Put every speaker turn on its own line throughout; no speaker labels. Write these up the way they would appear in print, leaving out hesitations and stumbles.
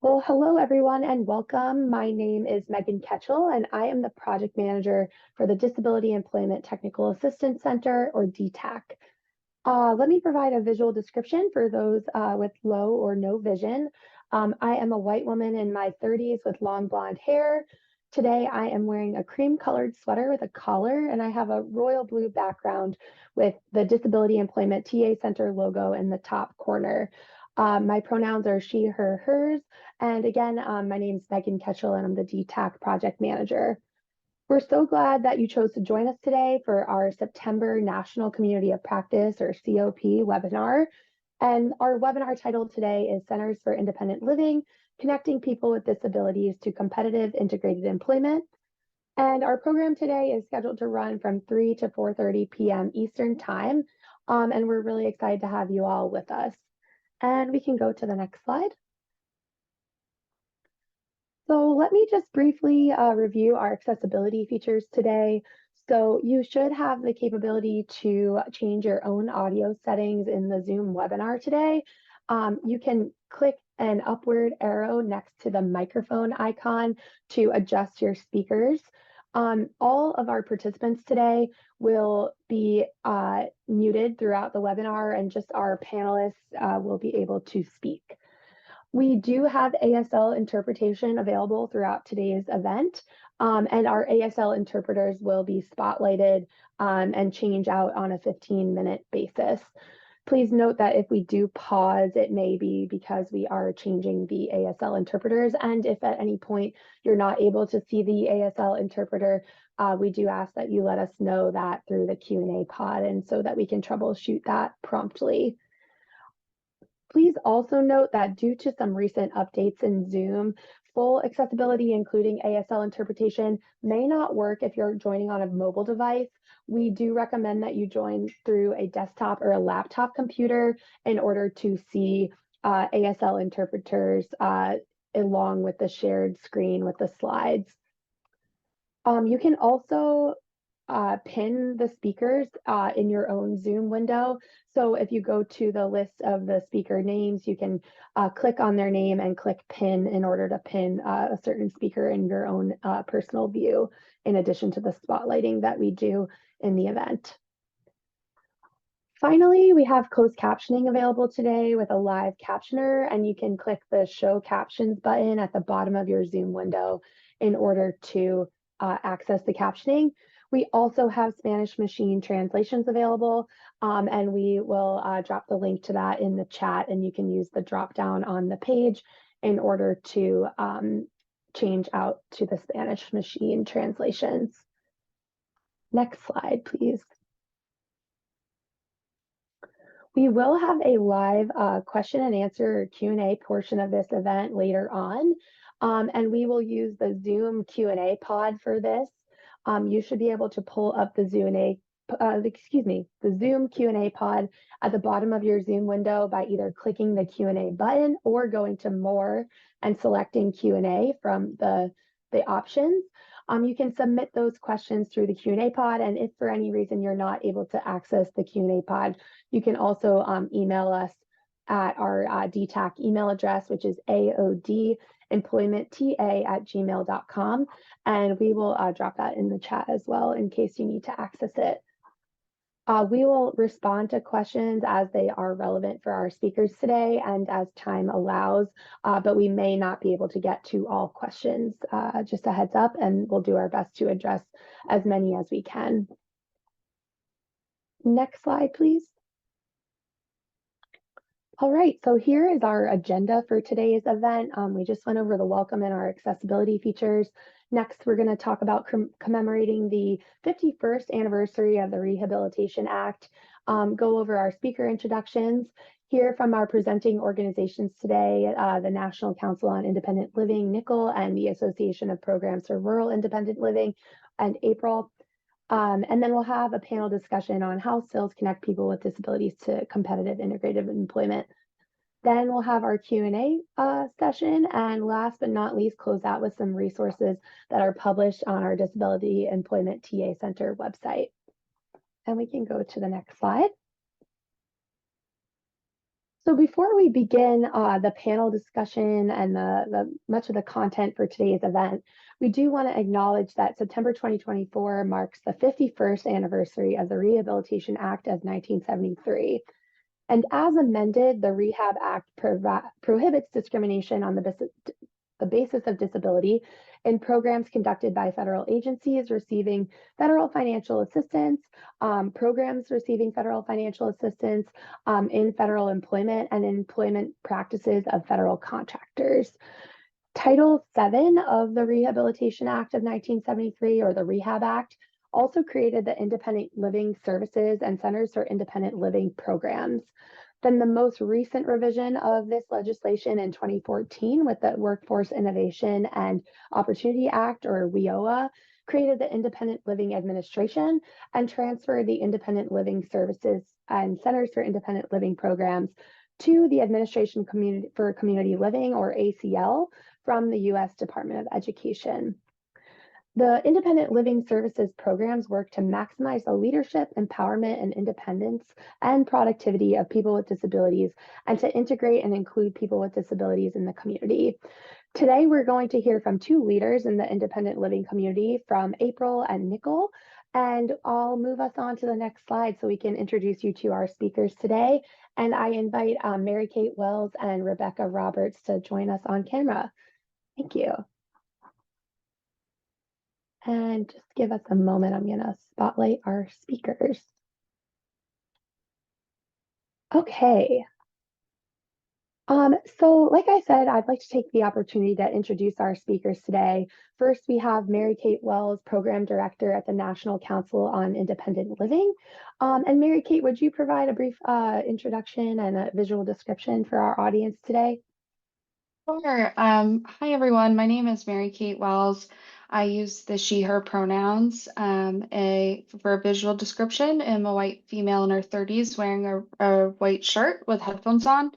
Well, hello everyone and welcome. My name is Megan Ketchell and I am the project manager for the Disability Employment Technical Assistance Center, or DETAC. Let me provide a visual description for those with low or no vision. I am a white woman in my 30s with long blonde hair. Today I am wearing a cream colored sweater with a collar, and I have a royal blue background with the Disability Employment TA Center logo in the top corner. My pronouns are she, her, hers. And again, my name is Megan Ketchell and I'm the DTAC project manager. We're so glad that you chose to join us today for our September National Community of Practice, or COP, webinar. And our webinar title today is Centers for Independent Living, Connecting People with Disabilities to Competitive Integrated Employment. And our program today is scheduled to run from 3 to 4:30 p.m. Eastern Time. And we're really excited to have you all with us. And we can go to the next slide. So let me just briefly review our accessibility features today. So you should have the capability to change your own audio settings in the Zoom webinar today. You can click an upward arrow next to the microphone icon to adjust your speakers. All of our participants today will be muted throughout the webinar, and just our panelists will be able to speak. We do have ASL interpretation available throughout today's event, and our ASL interpreters will be spotlighted and change out on a 15-minute basis. Please note that if we do pause, it may be because we are changing the ASL interpreters, and if at any point you're not able to see the ASL interpreter, we do ask that you let us know that through the Q&A pod, and so that we can troubleshoot that promptly. Please also note that due to some recent updates in Zoom, full accessibility, including ASL interpretation, may not work if you're joining on a mobile device. We do recommend that you join through a desktop or a laptop computer in order to see ASL interpreters along with the shared screen with the slides. You can also pin the speakers in your own Zoom window. So if you go to the list of the speaker names, you can click on their name and click pin in order to pin a certain speaker in your own personal view, in addition to the spotlighting that we do in the event. Finally, we have closed captioning available today with a live captioner, and you can click the Show Captions button at the bottom of your Zoom window in order to access the captioning. We also have Spanish machine translations available, and we will drop the link to that in the chat, and you can use the drop down on the page in order to change out to the Spanish machine translations. Next slide, please. We will have a live question and answer Q&A portion of this event later on, and we will use the Zoom Q&A pod for this. You should be able to pull up the Zoom Q&A pod at the bottom of your Zoom window by either clicking the Q&A button or going to More and selecting Q&A from the options. You can submit those questions through the Q&A pod, and if for any reason you're not able to access the Q&A pod, you can also email us at our DTAC email address, which is aodemploymentta@gmail.com, and we will drop that in the chat as well in case you need to access it. We will respond to questions as they are relevant for our speakers today and as time allows, but we may not be able to get to all questions. Just a heads up, and we'll do our best to address as many as we can. Next slide, please. All right, so here is our agenda for today's event. We just went over the welcome and our accessibility features. Next, we're going to talk about commemorating the 51st anniversary of the Rehabilitation Act, go over our speaker introductions, hear from our presenting organizations today, the National Council on Independent Living, NCIL, and the Association of Programs for Rural Independent Living, and April. And then we'll have a panel discussion on how CILs connect people with disabilities to competitive integrative employment. Then we'll have our Q&A session, and last but not least, close out with some resources that are published on our Disability Employment TA Center website. And we can go to the next slide. So before we begin the panel discussion and the much of the content for today's event, we do want to acknowledge that September 2024 marks the 51st anniversary of the Rehabilitation Act of 1973. And as amended, the Rehab Act prohibits discrimination on the basis of disability in programs conducted by federal agencies receiving federal financial assistance, programs receiving federal financial assistance in federal employment and employment practices of federal contractors. Title VII of the Rehabilitation Act of 1973, or the Rehab Act, also created the Independent Living Services and Centers for Independent Living programs. Then the most recent revision of this legislation in 2014 with the Workforce Innovation and Opportunity Act, or WIOA, created the Independent Living Administration and transferred the Independent Living Services and Centers for Independent Living programs to the Administration for Community Living, or ACL, from the U.S. Department of Education. The Independent Living Services programs work to maximize the leadership, empowerment, and independence and productivity of people with disabilities and to integrate and include people with disabilities in the community. Today, we're going to hear from two leaders in the independent living community, from April and Nicole, and I'll move us on to the next slide so we can introduce you to our speakers today. And I invite Mary Kate Wells and Rebecca Roberts to join us on camera. Thank you. And just give us a moment. I'm going to spotlight our speakers. Okay. So like I said, I'd like to take the opportunity to introduce our speakers today. First, we have Mary Kate Wells, Program Director at the National Council on Independent Living. And Mary Kate, would you provide a brief introduction and a visual description for our audience today?
Sure. Hi, everyone. My name is Mary Kate Wells. I use the she, her pronouns. For a visual description, I'm a white female in her 30s wearing a white shirt with headphones on.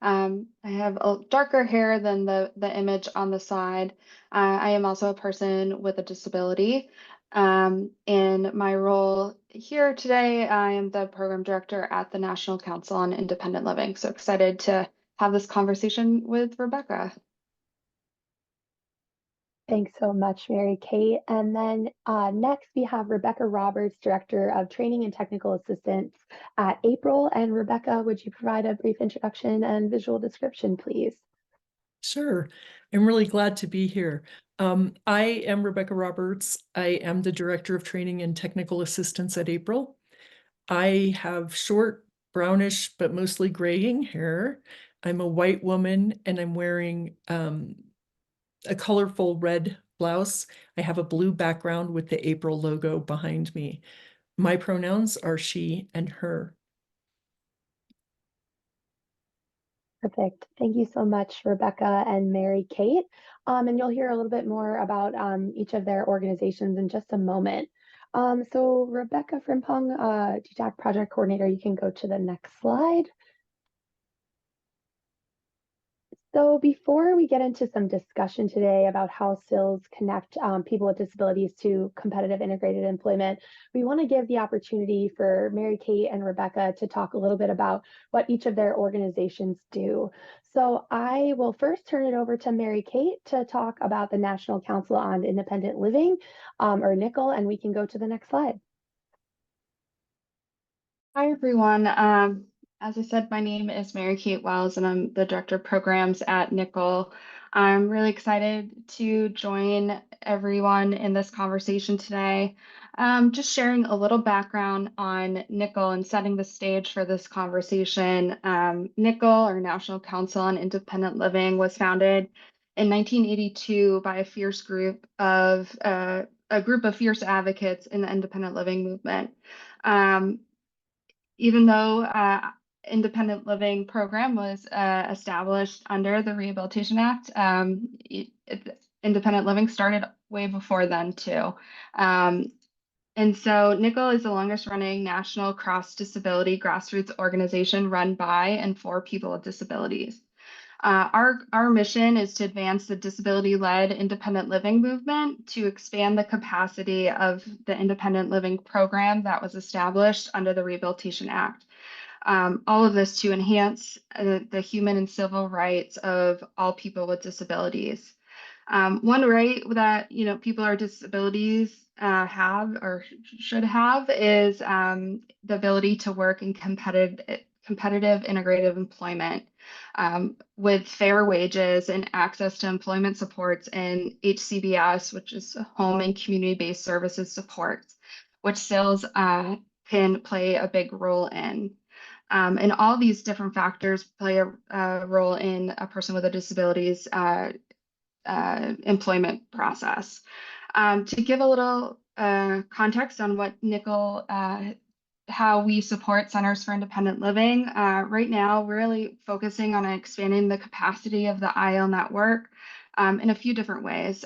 I have a darker hair than the image on the side. I am also a person with a disability. In my role here today, I am the program director at the National Council on Independent Living. So excited to have this conversation with Rebecca.
Thanks so much, Mary Kate. And then next we have Rebecca Roberts, Director of Training and Technical Assistance at April. And Rebecca, would you provide a brief introduction and visual description, please?
Sure. I'm really glad to be here. I am Rebecca Roberts. I am the Director of Training and Technical Assistance at April. I have short, brownish, but mostly graying hair. I'm a white woman and I'm wearing a colorful red blouse. I have a blue background with the April logo behind me. My pronouns are she and her.
Perfect. Thank you so much, Rebecca and Mary Kate. And you'll hear a little bit more about each of their organizations in just a moment. So Rebecca Frimpong, DETAC Project Coordinator, you can go to the next slide. So before we get into some discussion today about how CILs connect people with disabilities to competitive integrated employment, we want to give the opportunity for Mary Kate and Rebecca to talk a little bit about what each of their organizations do. So I will first turn it over to Mary Kate to talk about the National Council on Independent Living, or NCIL, and we can go to the next slide.
Hi, everyone. As I said, my name is Mary Kate Wells, and I'm the Director of Programs at NCIL. I'm really excited to join everyone in this conversation today. Just sharing a little background on NCIL and setting the stage for this conversation. NCIL, or National Council on Independent Living, was founded in 1982 by a group of fierce advocates in the independent living movement. Even though independent living program was established under the Rehabilitation Act, independent living started way before then too. And so NCIL is the longest running national cross-disability grassroots organization run by and for people with disabilities. Our mission is to advance the disability-led independent living movement, to expand the capacity of the independent living program that was established under the Rehabilitation Act. All of this to enhance the human and civil rights of all people with disabilities. One right that people with disabilities have or should have is the ability to work in competitive integrative employment with fair wages and access to employment supports and HCBS, which is Home and Community-Based Services Support, which CILs can play a big role in. And all these different factors play a role in a person with a disability's employment process. To give a little context on what NCIL, how we support Centers for Independent Living, right now we're really focusing on expanding the capacity of the IL network in a few different ways.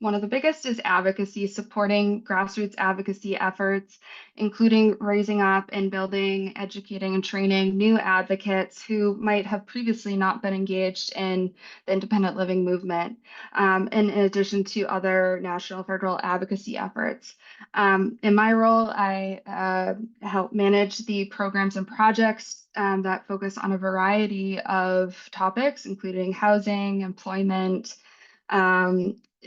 One of the biggest is advocacy, supporting grassroots advocacy efforts, including raising up and building, educating, and training new advocates who might have previously not been engaged in the independent living movement, in addition to other national federal advocacy efforts. In my role, I help manage the programs and projects that focus on a variety of topics, including housing, employment,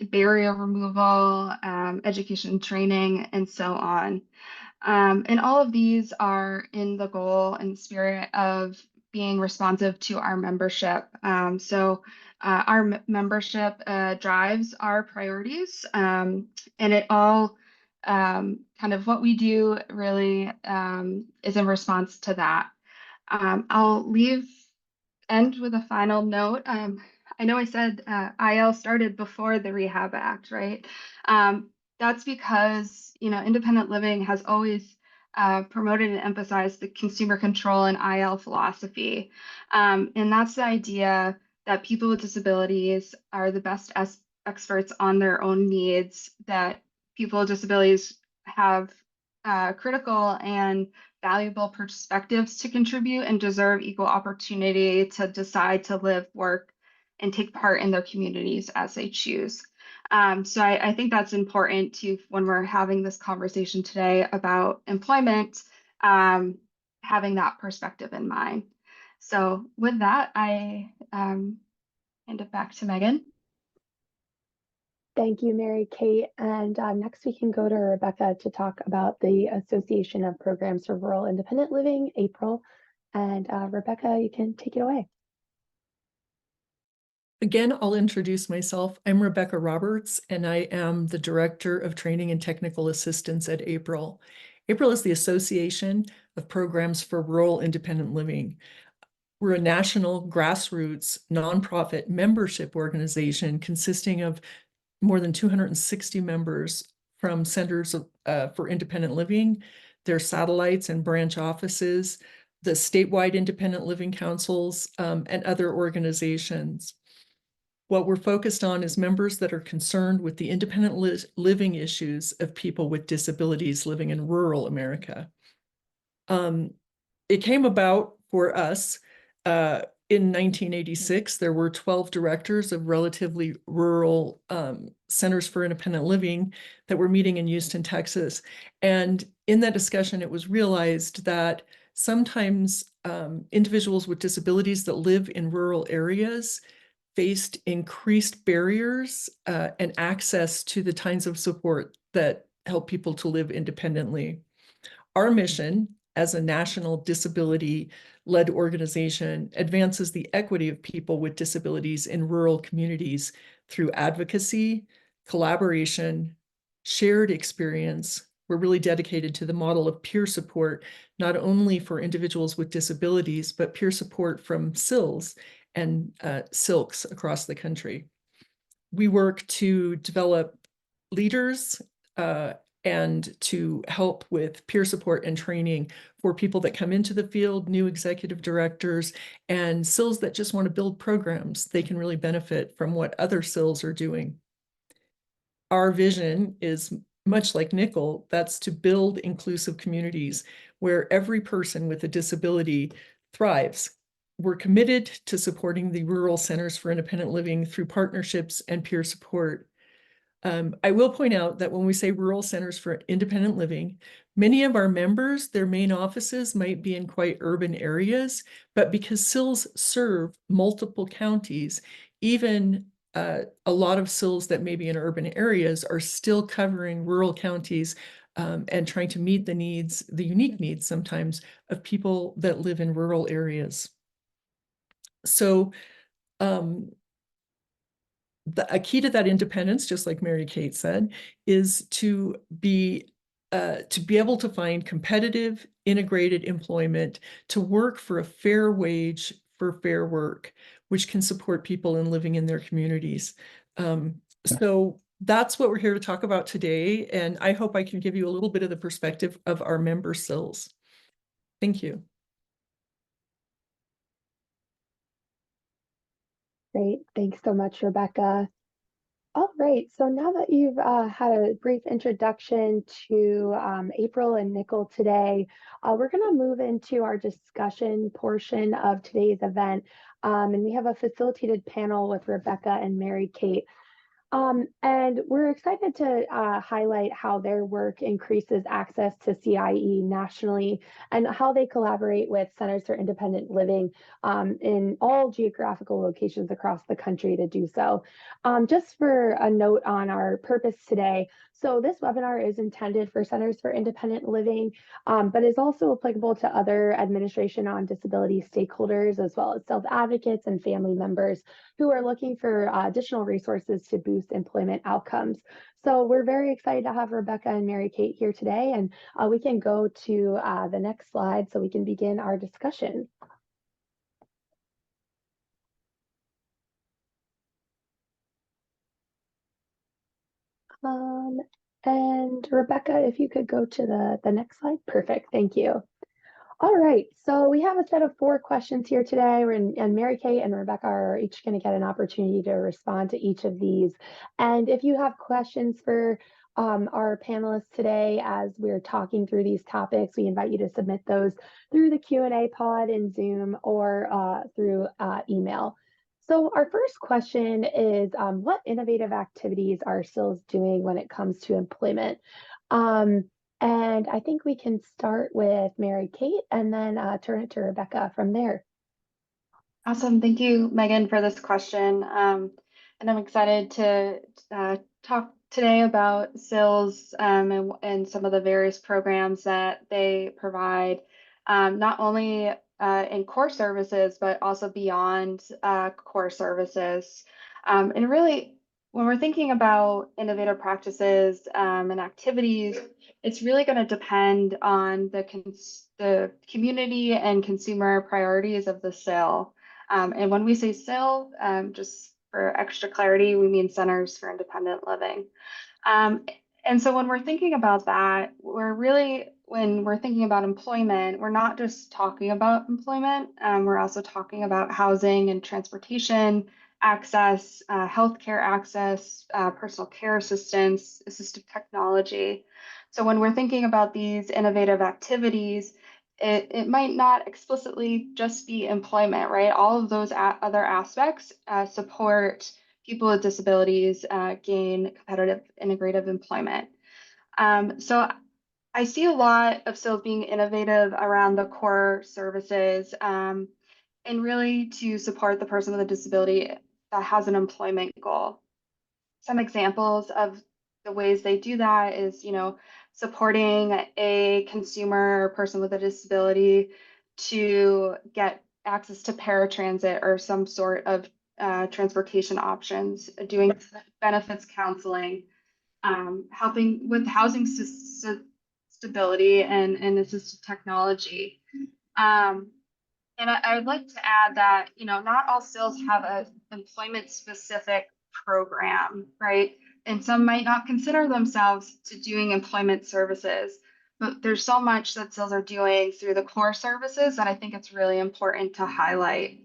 barrier removal, education training, and so on. And all of these are in the goal and spirit of being responsive to our membership. Our membership drives our priorities, and it all kind of what we do really is in response to that. I'll end with a final note. I know I said IL started before the Rehab Act, right? That's because independent living has always promoted and emphasized the consumer control and IL philosophy, and that's the idea that people with disabilities are the best experts on their own needs. That people with disabilities have critical and valuable perspectives to contribute and deserve equal opportunity to decide to live, work, and take part in their communities as they choose. So I think that's important too when we're having this conversation today about employment, having that perspective in mind. So with that, I hand it back to Megan.
Thank you, Mary Kate. And next we can go to Rebecca to talk about the Association of Programs for Rural Independent Living, April. And Rebecca, you can take it away.
Again, I'll introduce myself. I'm Rebecca Roberts, and I am the Director of Training and Technical Assistance at April. April is the Association of Programs for Rural Independent Living. We're a national grassroots nonprofit membership organization consisting of more than 260 members from centers for independent living, their satellites and branch offices, the statewide independent living councils, and other organizations. What we're focused on is members that are concerned with the independent living issues of people with disabilities living in rural America. It came about for us in 1986. There were 12 directors of relatively rural centers for independent living that were meeting in Houston, Texas. And in that discussion, it was realized that sometimes individuals with disabilities that live in rural areas faced increased barriers and access to the kinds of support that help people to live independently. Our mission as a national disability-led organization advances the equity of people with disabilities in rural communities through advocacy, collaboration, shared experience. We're really dedicated to the model of peer support, not only for individuals with disabilities, but peer support from CILs and silks across the country. We work to develop leaders and to help with peer support and training for people that come into the field, new executive directors, and CILs that just want to build programs. They can really benefit from what other CILs are doing. Our vision is much like NCIL, that's to build inclusive communities where every person with a disability thrives. We're committed to supporting the rural centers for independent living through partnerships and peer support. I will point out that when we say rural centers for independent living, many of our members, their main offices might be in quite urban areas, but because CILs serve multiple counties, even a lot of CILs that may be in urban areas are still covering rural counties and trying to meet the needs, the unique needs sometimes, of people that live in rural areas. So a key to that independence, just like Mary Kate said, is to be able to find competitive, integrated employment, to work for a fair wage for fair work, which can support people in living in their communities. So that's what we're here to talk about today, and I hope I can give you a little bit of the perspective of our member CILs. Thank you.
Great. Thanks so much, Rebecca. All right, so now that you've had a brief introduction to April and Nicole today, we're going to move into our discussion portion of today's event. And we have a facilitated panel with Rebecca and Mary Kate. And we're excited to highlight how their work increases access to CIE nationally and how they collaborate with Centers for Independent Living in all geographical locations across the country to do so. Just for a note on our purpose today, so this webinar is intended for Centers for Independent Living, but is also applicable to other administration on disability stakeholders, as well as self-advocates and family members who are looking for additional resources to boost employment outcomes. So we're very excited to have Rebecca and Mary Kate here today, and we can go to the next slide so we can begin our discussion. And Rebecca, if you could go to the next slide. Perfect, thank you. All right, so we have a set of 4 questions here today, and Mary Kate and Rebecca are each going to get an opportunity to respond to each of these. And if you have questions for our panelists today as we're talking through these topics, we invite you to submit those through the Q&A pod in Zoom or through email. So our first question is, what innovative activities are CILs doing when it comes to employment? And I think we can start with Mary Kate and then turn it to Rebecca from there.
Awesome. Thank you, Megan, for this question. And I'm excited to talk today about CILs and some of the various programs that they provide, not only in core services, but also beyond core services. And really, when we're thinking about innovative practices and activities, it's really going to depend on the community and consumer priorities of the CIL. And when we say CIL, just for extra clarity, we mean Centers for Independent Living. And so when we're thinking about that, when we're thinking about employment, we're not just talking about employment, we're also talking about housing and transportation access, healthcare access, personal care assistance, assistive technology. So when we're thinking about these innovative activities, it might not explicitly just be employment, right? All of those other aspects support people with disabilities gain competitive integrative employment. So I see a lot of CILs being innovative around the core services and really to support the person with a disability that has an employment goal. Some examples of the ways they do that is, supporting a consumer or person with a disability to get access to paratransit or some sort of transportation options, doing benefits counseling, helping with housing stability and assistive technology. And I would like to add that, not all CILs have an employment-specific program, right? And some might not consider themselves to doing employment services, but there's so much that CILs are doing through the core services that I think it's really important to highlight.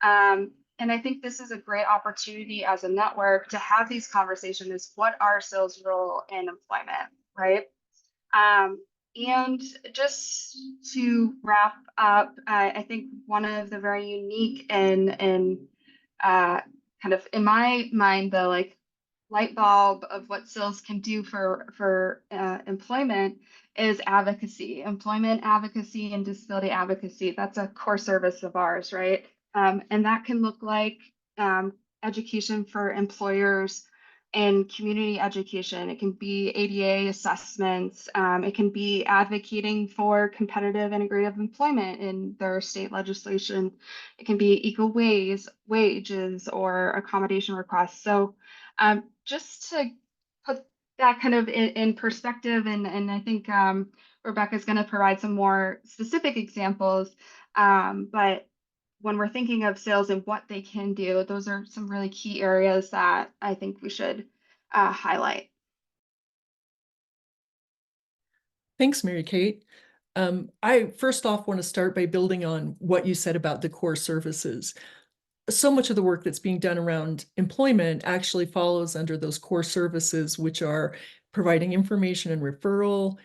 And I think this is a great opportunity as a network to have these conversations. What are CILs' role in employment, right? And just to wrap up, I think one of the very unique and kind of in my mind, the light bulb of what CILs can do for employment is advocacy, employment advocacy and disability advocacy. That's a core service of ours, right? And that can look like education for employers and community education. It can be ADA assessments. It can be advocating for competitive integrative employment in their state legislation. It can be equal wages or accommodation requests. So just to put that kind of in perspective, and I think Rebecca's going to provide some more specific examples, but when we're thinking of CILs and what they can do, those are some really key areas that I think we should highlight.
Thanks, Mary Kate. I first off want to start by building on what you said about the core services. So much of the work that's being done around employment actually follows under those core services, which are providing information and referral,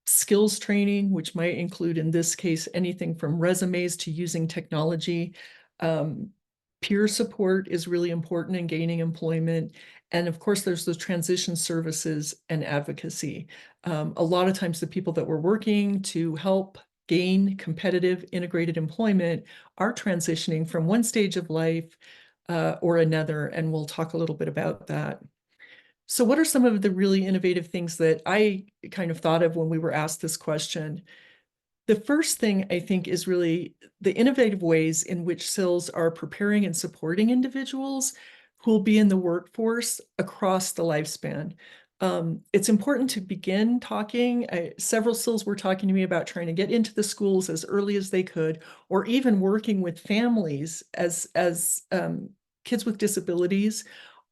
skills training, which might include, in this case, anything from resumes to using technology. Peer support is really important in gaining employment. And of course, there's the transition services and advocacy. A lot of times the people that we're working to help gain competitive integrated employment are transitioning from one stage of life or another, and we'll talk a little bit about that. So what are some of the really innovative things that I kind of thought of when we were asked this question? The first thing I think is really the innovative ways in which CILs are preparing and supporting individuals who will be in the workforce across the lifespan. It's important to begin talking. Several CILs were talking to me about trying to get into the schools as early as they could, or even working with families as kids with disabilities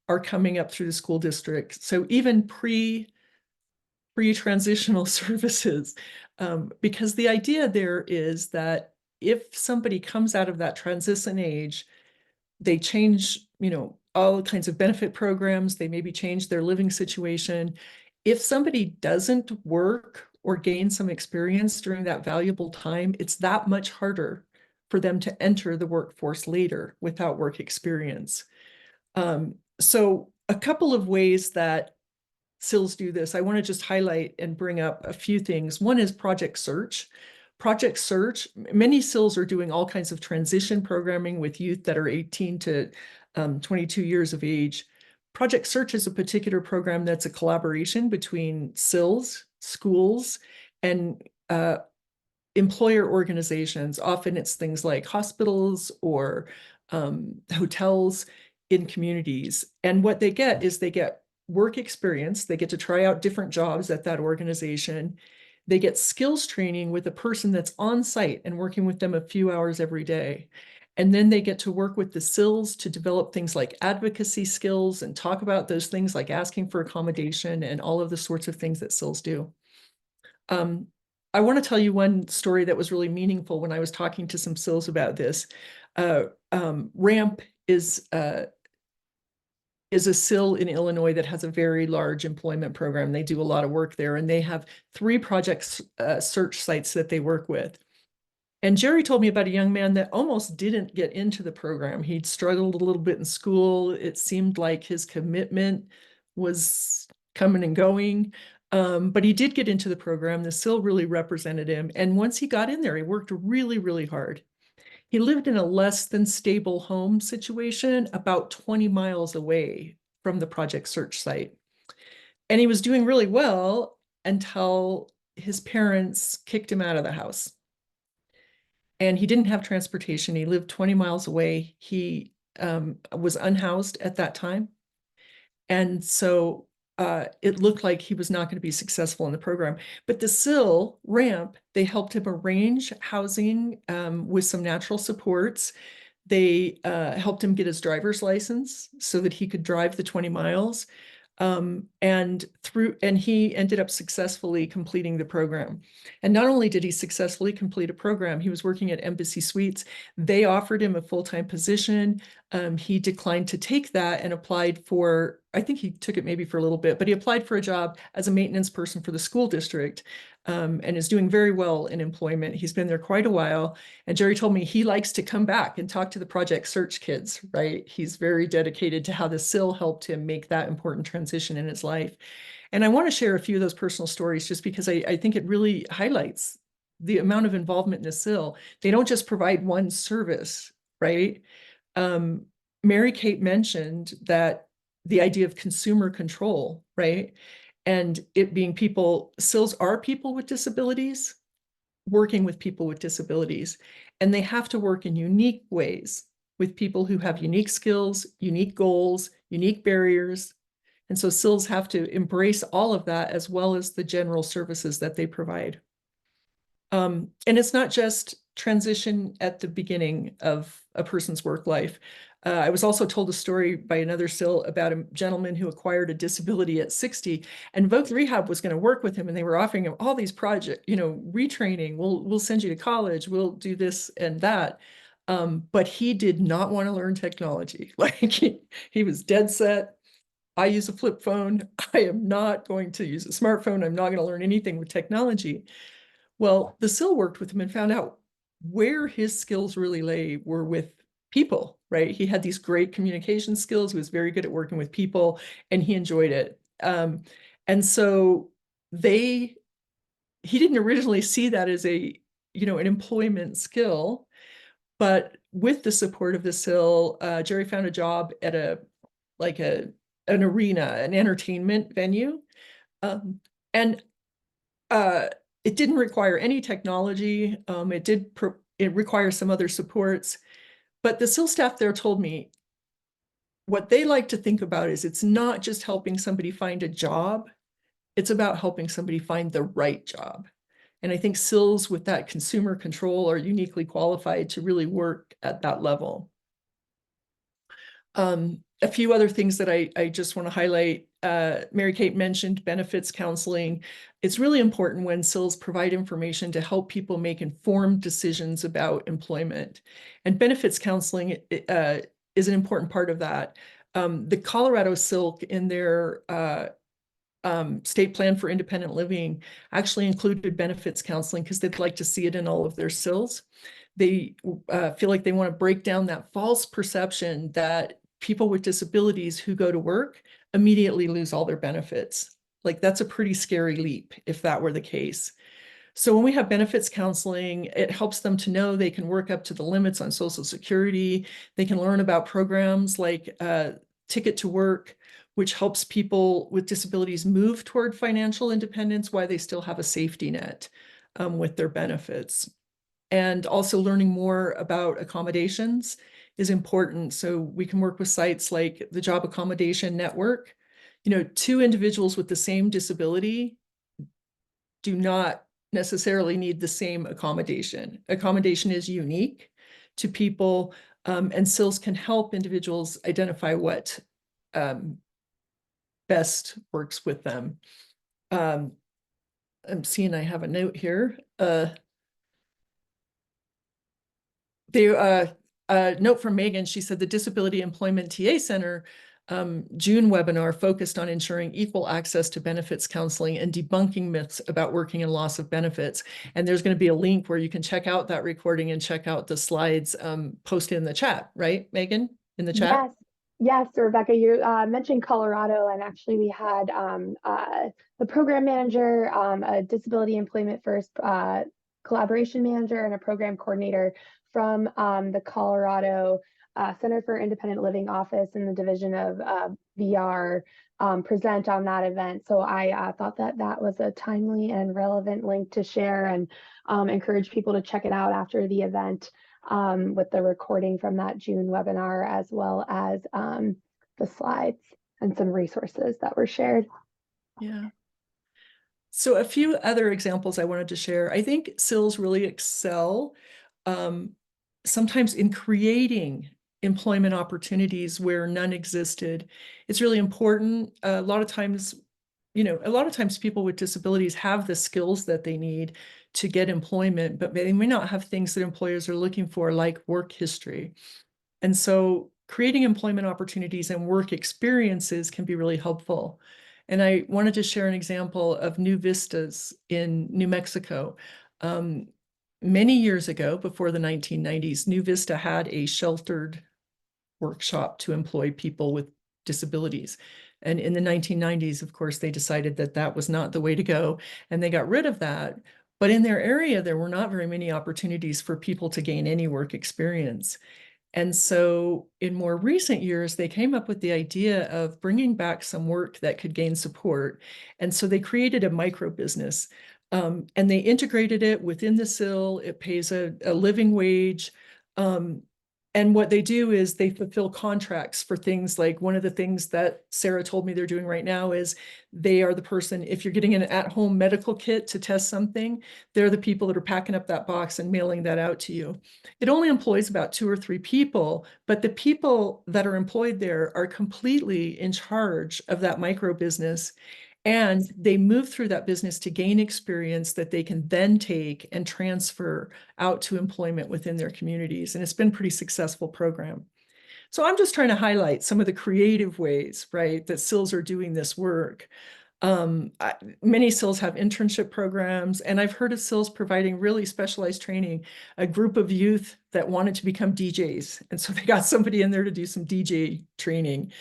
are coming up through the school district. So even pre-transitional services, because the idea there is that if somebody comes out of that transition age, they change, all kinds of benefit programs, they maybe change their living situation. If somebody doesn't work or gain some experience during that valuable time, it's that much harder for them to enter the workforce later without work experience. So a couple of ways that CILs do this, I want to just highlight and bring up a few things. One is Project Search. Project Search, many CILs are doing all kinds of transition programming with youth that are 18 to 22 years of age. Project Search is a particular program that's a collaboration between CILs, schools, and employer organizations. Often it's things like hospitals or hotels in communities. And what they get is they get work experience. They get to try out different jobs at that organization. They get skills training with a person that's on site and working with them a few hours every day. And then they get to work with the CILs to develop things like advocacy skills and talk about those things like asking for accommodation and all of the sorts of things that CILs do. I want to tell you one story that was really meaningful when I was talking to some CILs about this. RAMP is a CIL in Illinois that has a very large employment program. They do a lot of work there, and they have 3 project search sites that they work with. And Jerry told me about a young man that almost didn't get into the program. He'd struggled a little bit in school. It seemed like his commitment was coming and going. But he did get into the program. The CIL really represented him. And once he got in there, he worked really, really hard. He lived in a less than stable home situation about 20 miles away from the project search site. And he was doing really well until his parents kicked him out of the house. And he didn't have transportation. He lived 20 miles away. He was unhoused at that time. And so it looked like he was not going to be successful in the program. But the CIL RAMP, they helped him arrange housing with some natural supports. They helped him get his driver's license so that he could drive the 20 miles. And he ended up successfully completing the program. And not only did he successfully complete a program, he was working at Embassy Suites. They offered him a full-time position. he declined to take that and applied for, I think he took it maybe for a little bit, but he applied for a job as a maintenance person for the school district, and is doing very well in employment. He's been there quite a while. And Jerry told me he likes to come back and talk to the Project Search kids, right? He's very dedicated to how the CIL helped him make that important transition in his life. And I want to share a few of those personal stories just because I think it really highlights the amount of involvement in the CIL. They don't just provide one service, right? Mary Kate mentioned that the idea of consumer control, right? And it being people, CILs are people with disabilities, working with people with disabilities, and they have to work in unique ways with people who have unique skills, unique goals, unique barriers. And so CILs have to embrace all of that as well as the general services that they provide. And it's not just transition at the beginning of a person's work life. I was also told a story by another CIL about a gentleman who acquired a disability at 60, and Voc Rehab was going to work with him, and they were offering him all these projects, retraining. We'll send you to college. We'll do this and that. But he did not want to learn technology. Like he was dead set. I use a flip phone. I am not going to use a smartphone. I'm not going to learn anything with technology. Well, the CIL worked with him and found out where his skills really lay were with people, right? He had these great communication skills. He was very good at working with people, and he enjoyed it. And so he didn't originally see that as an employment skill, but with the support of the CIL, Jerry found a job at an arena, an entertainment venue. And it didn't require any technology. It requires some other supports, but the CIL staff there told me what they like to think about is it's not just helping somebody find a job, it's about helping somebody find the right job. And I think CILs with that consumer control are uniquely qualified to really work at that level. A few other things that I just want to highlight. Mary Kate mentioned benefits counseling. It's really important when CILs provide information to help people make informed decisions about employment. And benefits counseling is an important part of that. The Colorado CIL in their state plan for independent living actually included benefits counseling because they'd like to see it in all of their CILs. They feel like they want to break down that false perception that people with disabilities who go to work immediately lose all their benefits. Like that's a pretty scary leap if that were the case. So when we have benefits counseling, it helps them to know they can work up to the limits on Social Security. They can learn about programs like Ticket to Work, which helps people with disabilities move toward financial independence while they still have a safety net with their benefits. And also learning more about accommodations is important. So we can work with sites like the Job Accommodation Network. Two individuals with the same disability do not necessarily need the same accommodation. Accommodation is unique to people, and CILs can help individuals identify what best works with them. I'm seeing I have a note here. A note from Megan, she said the Disability Employment TA Center June webinar focused on ensuring equal access to benefits counseling and debunking myths about working and loss of benefits. And there's going to be a link where you can check out that recording and check out the slides posted in the chat, right, Megan, in the chat?
Yes, Rebecca, you mentioned Colorado, and actually we had the program manager, a disability employment first collaboration manager, and a program coordinator from the Colorado Center for Independent Living office in the division of VR present on that event. So I thought that was a timely and relevant link to share, and encourage people to check it out after the event with the recording from that June webinar, as well as the slides and some resources that were shared.
Yeah. So a few other examples I wanted to share. I think CILs really excel sometimes in creating employment opportunities where none existed. It's really important. A lot of times people with disabilities have the skills that they need to get employment, but they may not have things that employers are looking for, like work history. And so creating employment opportunities and work experiences can be really helpful. And I wanted to share an example of New Vistas in New Mexico. Many years ago, before the 1990s, New Vista had a sheltered workshop to employ people with disabilities. And in the 1990s, of course, they decided that that was not the way to go, and they got rid of that. But in their area, there were not very many opportunities for people to gain any work experience. And so in more recent years, they came up with the idea of bringing back some work that could gain support. And so they created a micro business, and they integrated it within the CIL. It pays a living wage. And what they do is they fulfill contracts for things like, one of the things that Sarah told me they're doing right now is they are the person, if you're getting an at-home medical kit to test something, they're the people that are packing up that box and mailing that out to you. It only employs about 2 or 3 people, but the people that are employed there are completely in charge of that micro business. And they move through that business to gain experience that they can then take and transfer out to employment within their communities. And it's been a pretty successful program. So I'm just trying to highlight some of the creative ways, right, that CILs are doing this work. Many CILs have internship programs, and I've heard of CILs providing really specialized training, a group of youth that wanted to become DJs. And so they got somebody in there to do some DJ training,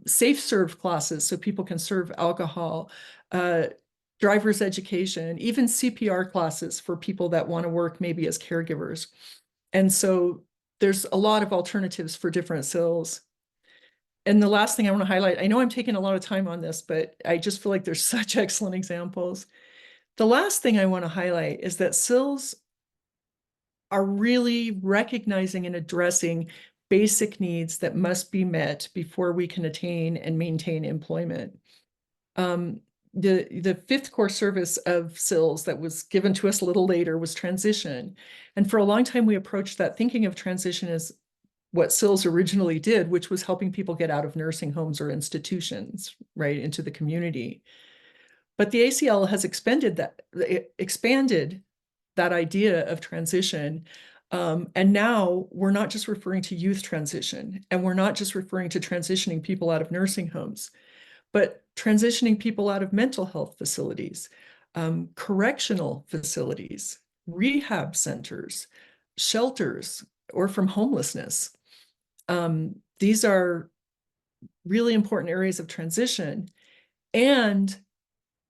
safe serve classes so people can serve alcohol, driver's education, even CPR classes for people that want to work maybe as caregivers. And so there's a lot of alternatives for different CILs. And the last thing I want to highlight, I know I'm taking a lot of time on this, but I just feel like there's such excellent examples. The last thing I want to highlight is that CILs are really recognizing and addressing basic needs that must be met before we can attain and maintain employment. The fifth core service of CILs that was given to us a little later was transition. And for a long time, we approached that thinking of transition as what CILs originally did, which was helping people get out of nursing homes or institutions, right, into the community. But the ACL has expanded that idea of transition. And now we're not just referring to youth transition, and we're not just referring to transitioning people out of nursing homes, but transitioning people out of mental health facilities, correctional facilities, rehab centers, shelters, or from homelessness. These are really important areas of transition. And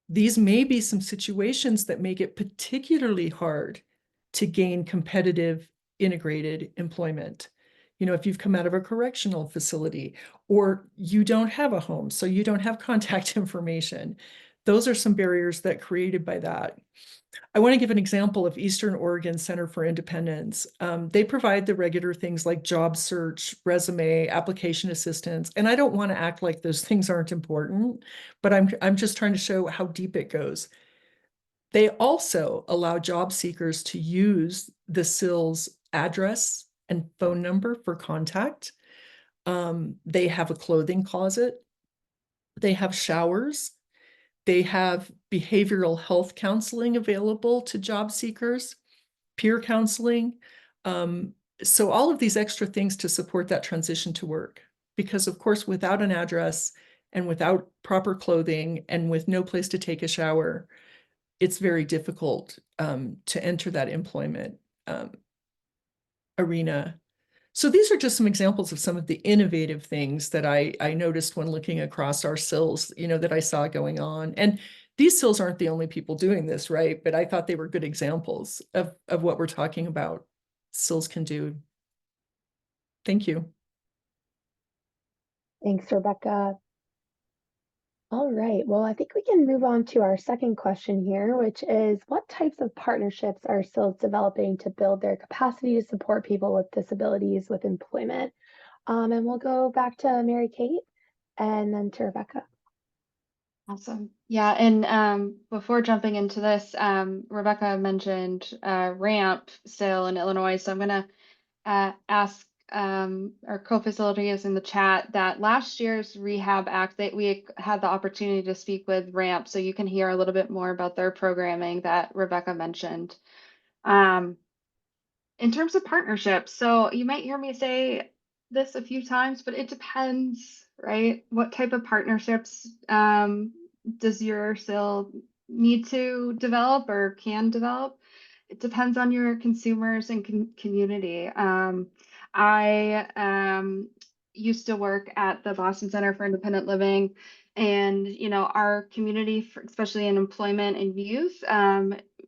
these may be some situations that make it particularly hard to gain competitive integrated employment. You know, if you've come out of a correctional facility or you don't have a home, so you don't have contact information, those are some barriers that are created by that. I want to give an example of Eastern Oregon Center for Independence. They provide the regular things like job search, resume, application assistance. And I don't want to act like those things aren't important, but I'm just trying to show how deep it goes. They also allow job seekers to use the CIL's address and phone number for contact. They have a clothing closet. They have showers. They have behavioral health counseling available to job seekers, peer counseling. So all of these extra things to support that transition to work. Because of course, without an address and without proper clothing and with no place to take a shower, it's very difficult to enter that employment arena. So these are just some examples of some of the innovative things that I noticed when looking across our CILs, you know, that I saw going on. And these CILs aren't the only people doing this, right? But I thought they were good examples of what we're talking about CILs can do. Thank you.
Thanks, Rebecca. All right, well, I think we can move on to our second question here, which is what types of partnerships are CILs developing to build their capacity to support people with disabilities with employment? And we'll go back to Mary Kate and then to Rebecca.
Awesome. Yeah, and before jumping into this, Rebecca mentioned RAMP still in Illinois, so I'm going to ask our co-facilitators in the chat that last year's Rehab Act, that we had the opportunity to speak with RAMP, so you can hear a little bit more about their programming that Rebecca mentioned. In terms of partnerships, so you might hear me say this a few times, but it depends, right? What type of partnerships does your CIL need to develop or can develop? It depends on your consumers and community. I used to work at the Boston Center for Independent Living, and our community, especially in employment and youth,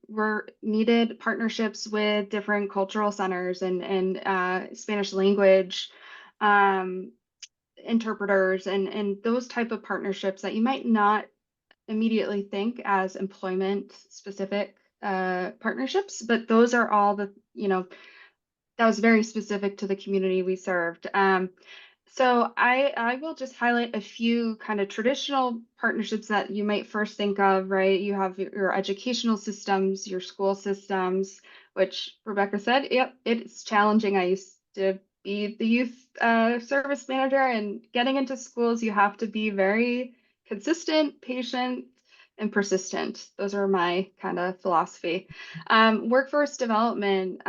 were needed partnerships with different cultural centers and Spanish language interpreters and those type of partnerships that you might not immediately think as employment specific partnerships, but those are all that was very specific to the community we served. So I will just highlight a few kind of traditional partnerships that you might first think of, right? You have your educational systems, your school systems, which Rebecca said, yep, it's challenging. I used to be the youth service manager, and getting into schools, you have to be very consistent, patient, and persistent. Those are my kind of philosophy. Workforce development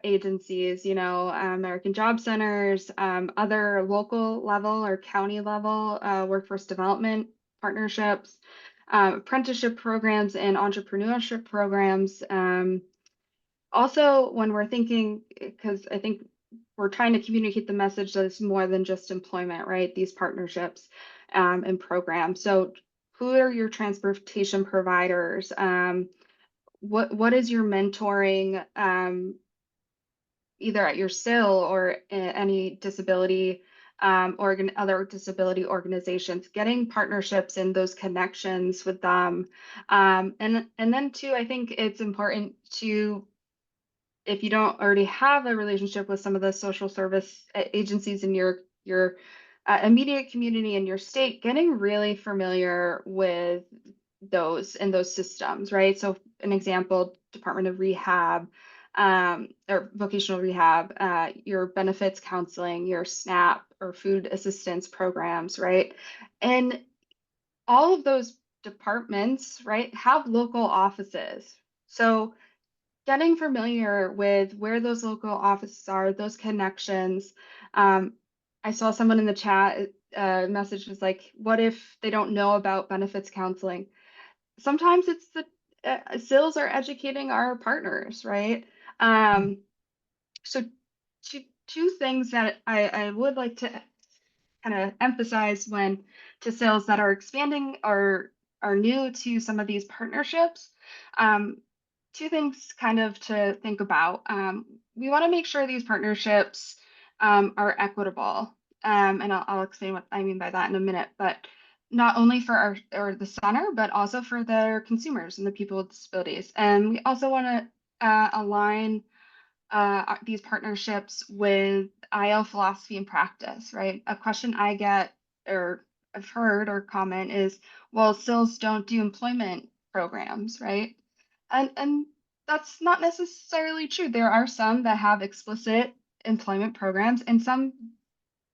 agencies, American Job Centers, other local level or county level workforce development partnerships, apprenticeship programs and entrepreneurship programs. Also, when we're thinking, because I think we're trying to communicate the message that it's more than just employment, right? These partnerships and programs. So who are your transportation providers? What is your mentoring either at your CIL or any disability other disability organizations, getting partnerships and those connections with them. And then too, I think it's important to, if you don't already have a relationship with some of the social service agencies in your immediate community in your state, getting really familiar with those and those systems, right? So an example, Department of Rehab or vocational rehab, your benefits counseling, your SNAP or food assistance programs, right? And all of those departments, right, have local offices. So getting familiar with where those local offices are, those connections. I saw someone in the chat message was like, what if they don't know about benefits counseling? Sometimes it's the CILs are educating our partners, right? So two things that I would like to kind of emphasize when to CILs that are expanding or are new to some of these partnerships. Two things kind of to think about. We want to make sure these partnerships are equitable. And I'll explain what I mean by that in a minute, but not only for our or the center, but also for their consumers and the people with disabilities. And we also want to align these partnerships with IL philosophy and practice, right? A question I get or I've heard or comment is, well, CILs don't do employment programs, right? And that's not necessarily true. There are some that have explicit employment programs and some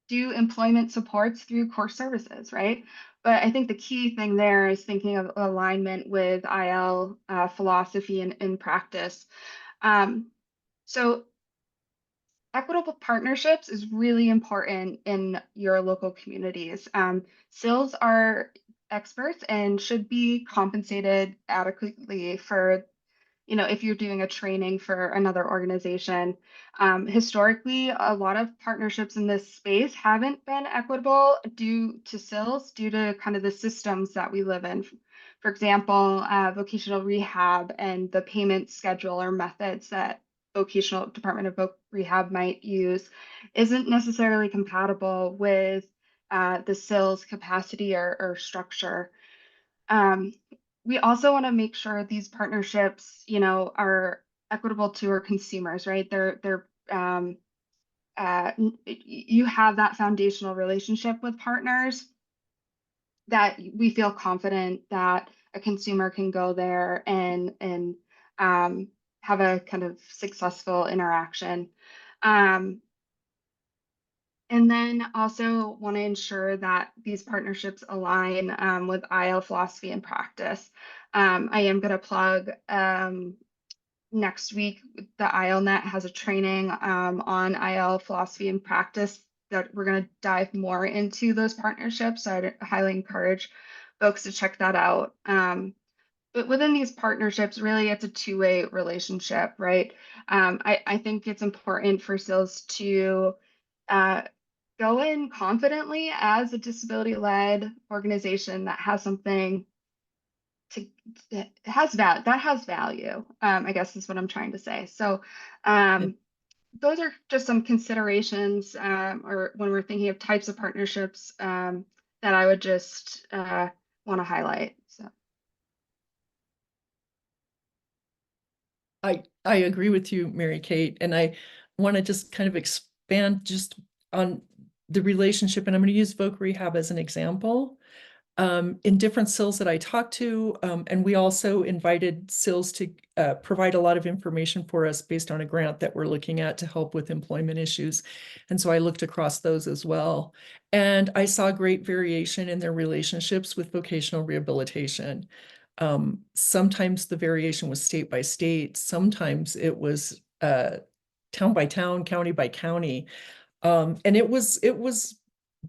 do employment supports through core services, right? But I think the key thing there is thinking of alignment with IL philosophy and practice. So equitable partnerships is really important in your local communities. CILs are experts and should be compensated adequately for, if you're doing a training for another organization. Historically, a lot of partnerships in this space haven't been equitable due to CILs, due to kind of the systems that we live in. For example, vocational rehab and the payment schedule or methods that vocational Department of Rehab might use isn't necessarily compatible with the CIL's capacity or structure. We also want to make sure these partnerships, are equitable to our consumers, right? You have that foundational relationship with partners that we feel confident that a consumer can go there and have a kind of successful interaction. And then also want to ensure that these partnerships align with IL philosophy and practice. I am going to plug next week, the ILNet has a training on IL philosophy and practice that we're going to dive more into those partnerships. So I'd highly encourage folks to check that out. But within these partnerships, really, it's a two-way relationship, right? I think it's important for CILs to go in confidently as a disability-led organization that has something that has value. I guess is what I'm trying to say. So those are just some considerations, or when we're thinking of types of partnerships, that I would just want to highlight. So.
I agree with you, Mary Kate, and I want to just kind of expand just on the relationship, and I'm going to use Voc Rehab as an example. In different CILs that I talked to, and we also invited CILs to provide a lot of information for us based on a grant that we're looking at to help with employment issues. And so I looked across those as well. And I saw great variation in their relationships with vocational rehabilitation. Sometimes the variation was state by state, sometimes it was town by town, county by county. And it was a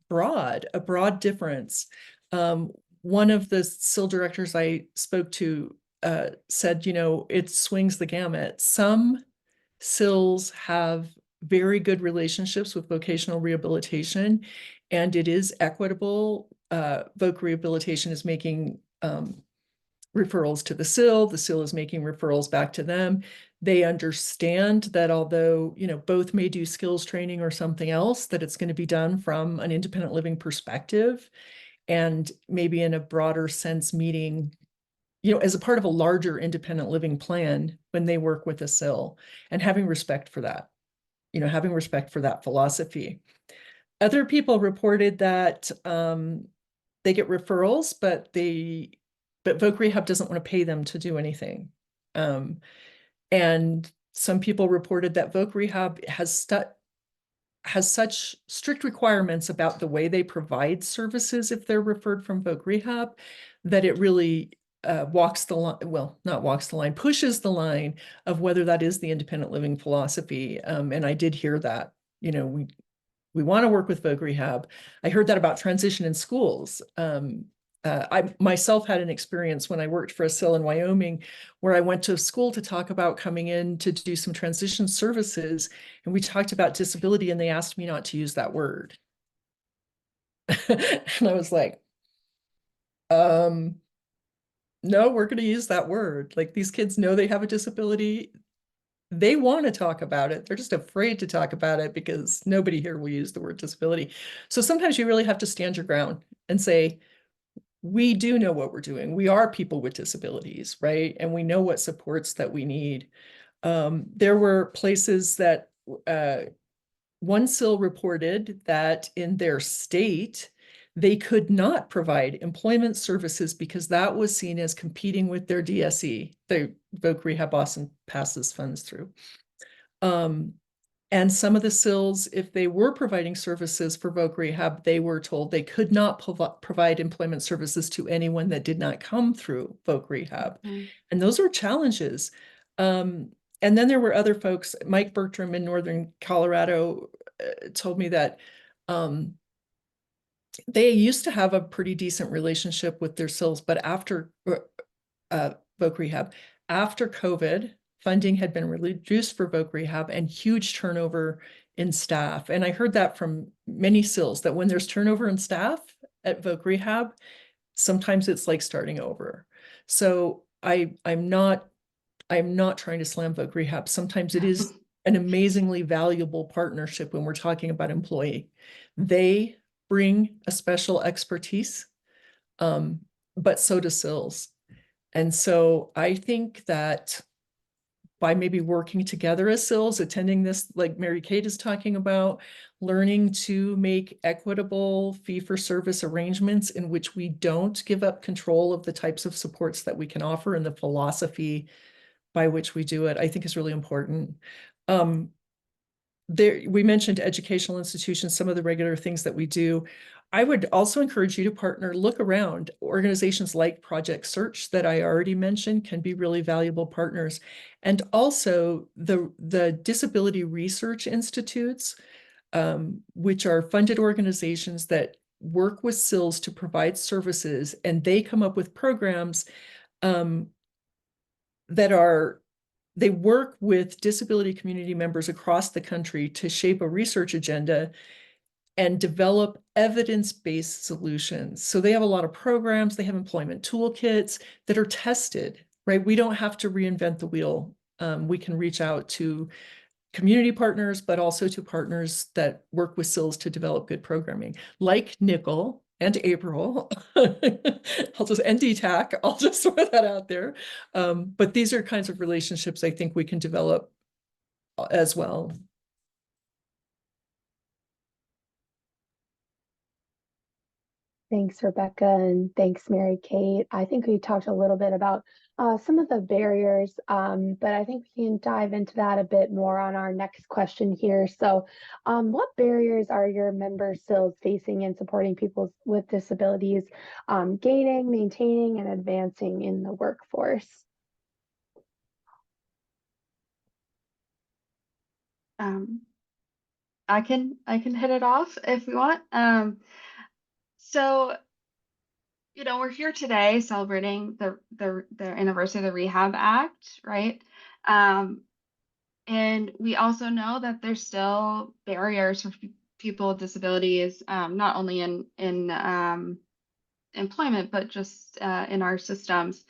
broad difference. One of the CIL directors I spoke to said, it swings the gamut. Some CILs have very good relationships with vocational rehabilitation, and it is equitable. Voc Rehabilitation is making referrals to the CIL is making referrals back to them. They understand that although, both may do skills training or something else, that it's going to be done from an independent living perspective, and maybe in a broader sense meeting, as a part of a larger independent living plan when they work with a CIL, and having respect for that, having respect for that philosophy. Other people reported that they get referrals, but Voc Rehab doesn't want to pay them to do anything. And some people reported that Voc Rehab has such strict requirements about the way they provide services if they're referred from Voc Rehab that it really pushes the line of whether that is the independent living philosophy. And I did hear that, we want to work with Voc Rehab. I heard that about transition in schools. I myself had an experience when I worked for a CIL in Wyoming where I went to school to talk about coming in to do some transition services, and we talked about disability, and they asked me not to use that word. And I was like, no, we're going to use that word. Like, these kids know they have a disability. They want to talk about it. They're just afraid to talk about it because nobody here will use the word disability. So sometimes you really have to stand your ground and say, we do know what we're doing. We are people with disabilities, right? And we know what supports that we need. There were places that one CIL reported that in their state, they could not provide employment services because that was seen as competing with their DSE, the Voc Rehab Awesome passes funds through. And some of the CILs, if they were providing services for Voc Rehab, they were told they could not provide employment services to anyone that did not come through Voc Rehab. Mm-hmm. And those are challenges. And then there were other folks. Mike Bertram in Northern Colorado told me that they used to have a pretty decent relationship with their CILs, but after Voc Rehab, after COVID, funding had been reduced for Voc Rehab and huge turnover in staff. And I heard that from many CILs, that when there's turnover in staff at Voc Rehab, sometimes it's like starting over. So I'm not trying to slam Voc Rehab. Sometimes it is an amazingly valuable partnership when we're talking about employee. They bring a special expertise, but so do CILs. And so I think that by maybe working together as CILs, attending this, like Mary Kate is talking about, learning to make equitable fee-for-service arrangements in which we don't give up control of the types of supports that we can offer and the philosophy by which we do it, I think is really important. We mentioned educational institutions, some of the regular things that we do. I would also encourage you to partner, look around. Organizations like Project Search that I already mentioned can be really valuable partners. And also the disability research institutes. which are funded organizations that work with CILs to provide services, and they come up with programs they work with disability community members across the country to shape a research agenda and develop evidence-based solutions. So they have a lot of programs, they have employment toolkits that are tested, right? We don't have to reinvent the wheel. We can reach out to community partners, but also to partners that work with CILs to develop good programming, like Nickel and April. And DETAC, I'll just throw that out there. But these are kinds of relationships I think we can develop as well.
Thanks, Rebecca, and thanks, Mary Kate. I think we talked a little bit about some of the barriers, but I think we can dive into that a bit more on our next question here. So, what barriers are your member CILs facing in supporting people with disabilities, gaining, maintaining, and advancing in the workforce?
I can hit it off if we want. So, you know, we're here today celebrating the anniversary of the Rehab Act, right? And we also know that there's still barriers for people with disabilities, not only in employment, but just in our systems.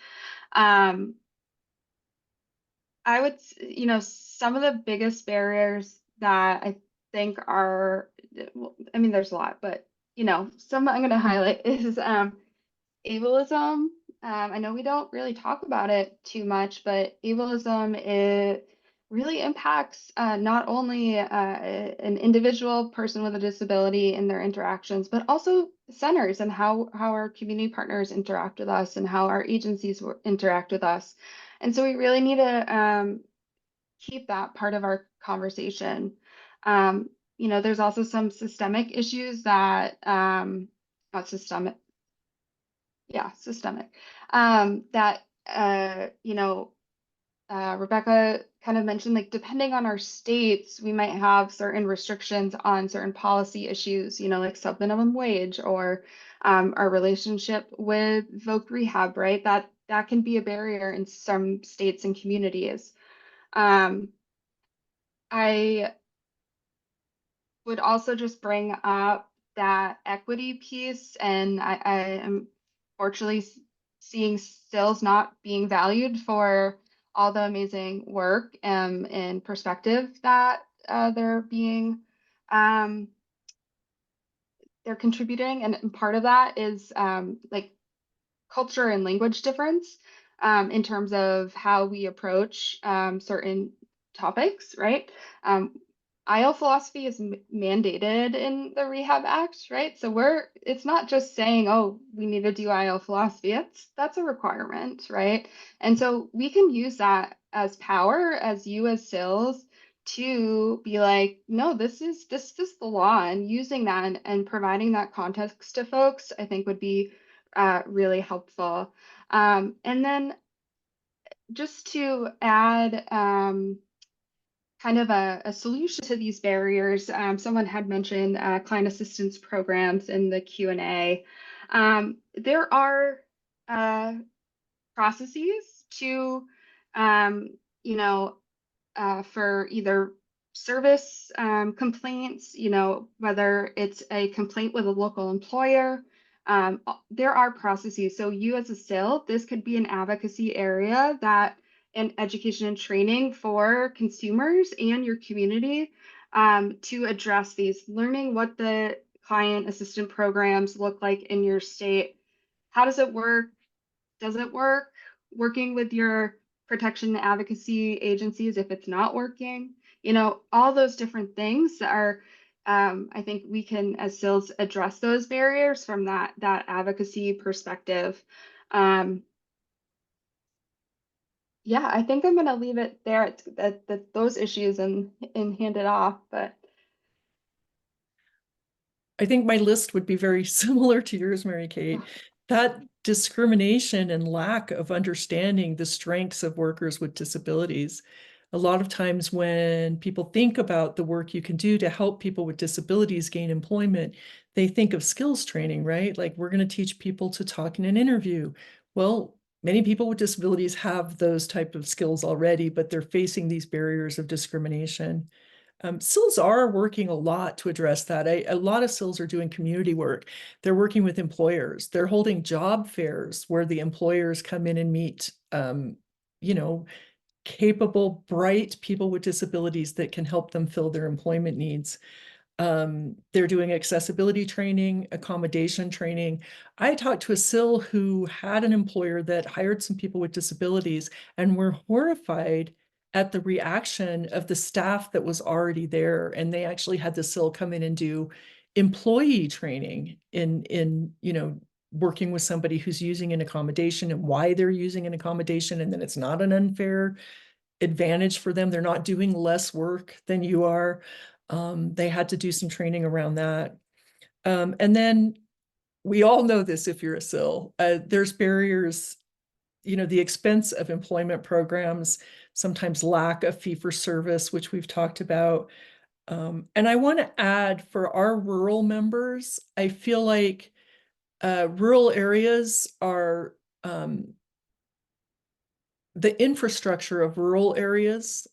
I would, you know, some of the biggest barriers that I think are, I mean, there's a lot, but you know, some I'm going to highlight is ableism. I know we don't really talk about it too much, but ableism, it really impacts not only an individual person with a disability in their interactions, but also centers and how our community partners interact with us and how our agencies interact with us. And so we really need to keep that part of our conversation. You know, there's also some systemic issues that, not systemic, yeah, systemic, that, you know, Rebecca kind of mentioned, like, depending on our states, we might have certain restrictions on certain policy issues, you know, like sub-minimum wage or our relationship with voc rehab, right? That can be a barrier in some states and communities. I would also just bring up that equity piece, and I am fortunately seeing CILs not being valued for all the amazing work and perspective that they're contributing, and part of that is like culture and language difference in terms of how we approach certain topics, right? IL philosophy is mandated in the Rehab Act, right? So it's not just saying, oh, we need to do IL philosophy. That's a requirement, right? And so we can use that as power as you as CILs to be like, no, this is the law, and using that and providing that context to folks, I think would be really helpful. And then just to add kind of a solution to these barriers, someone had mentioned client assistance programs in the Q&A. There are processes to, you know, for either service complaints, you know, whether it's a complaint with a local employer, there are processes. So you as a CIL, this could be an advocacy area that and education and training for consumers and your community to address these, learning what the client assistant programs look like in your state. How does it work? Does it work? Working with your protection and advocacy agencies if it's not working, you know, all those different things are, I think we can as CILs address those barriers from that advocacy perspective. Yeah, I think I'm going to leave it there at those issues and hand it off. But
I think my list would be very similar to yours, Mary Kate. That discrimination and lack of understanding the strengths of workers with disabilities A lot of times when people think about the work you can do to help people with disabilities gain employment, they think of skills training, right? Like, we're going to teach people to talk in an interview. Well, many people with disabilities have those type of skills already, but they're facing these barriers of discrimination. CILs are working a lot to address that. A lot of CILs are doing community work. They're working with employers. They're holding job fairs where the employers come in and meet, you know, capable, bright people with disabilities that can help them fill their employment needs. They're doing accessibility training, accommodation training. I talked to a CIL who had an employer that hired some people with disabilities and were horrified at the reaction of the staff that was already there. And they actually had the CIL come in and do employee training in working with somebody who's using an accommodation and why they're using an accommodation, and then it's not an unfair advantage for them. They're not doing less work than you are. They had to do some training around that. And then we all know this if you're a CIL, there's barriers, the expense of employment programs, sometimes lack of fee-for-service, which we've talked about. And I want to add, for our rural members, I feel like rural areas are, the infrastructure of rural areas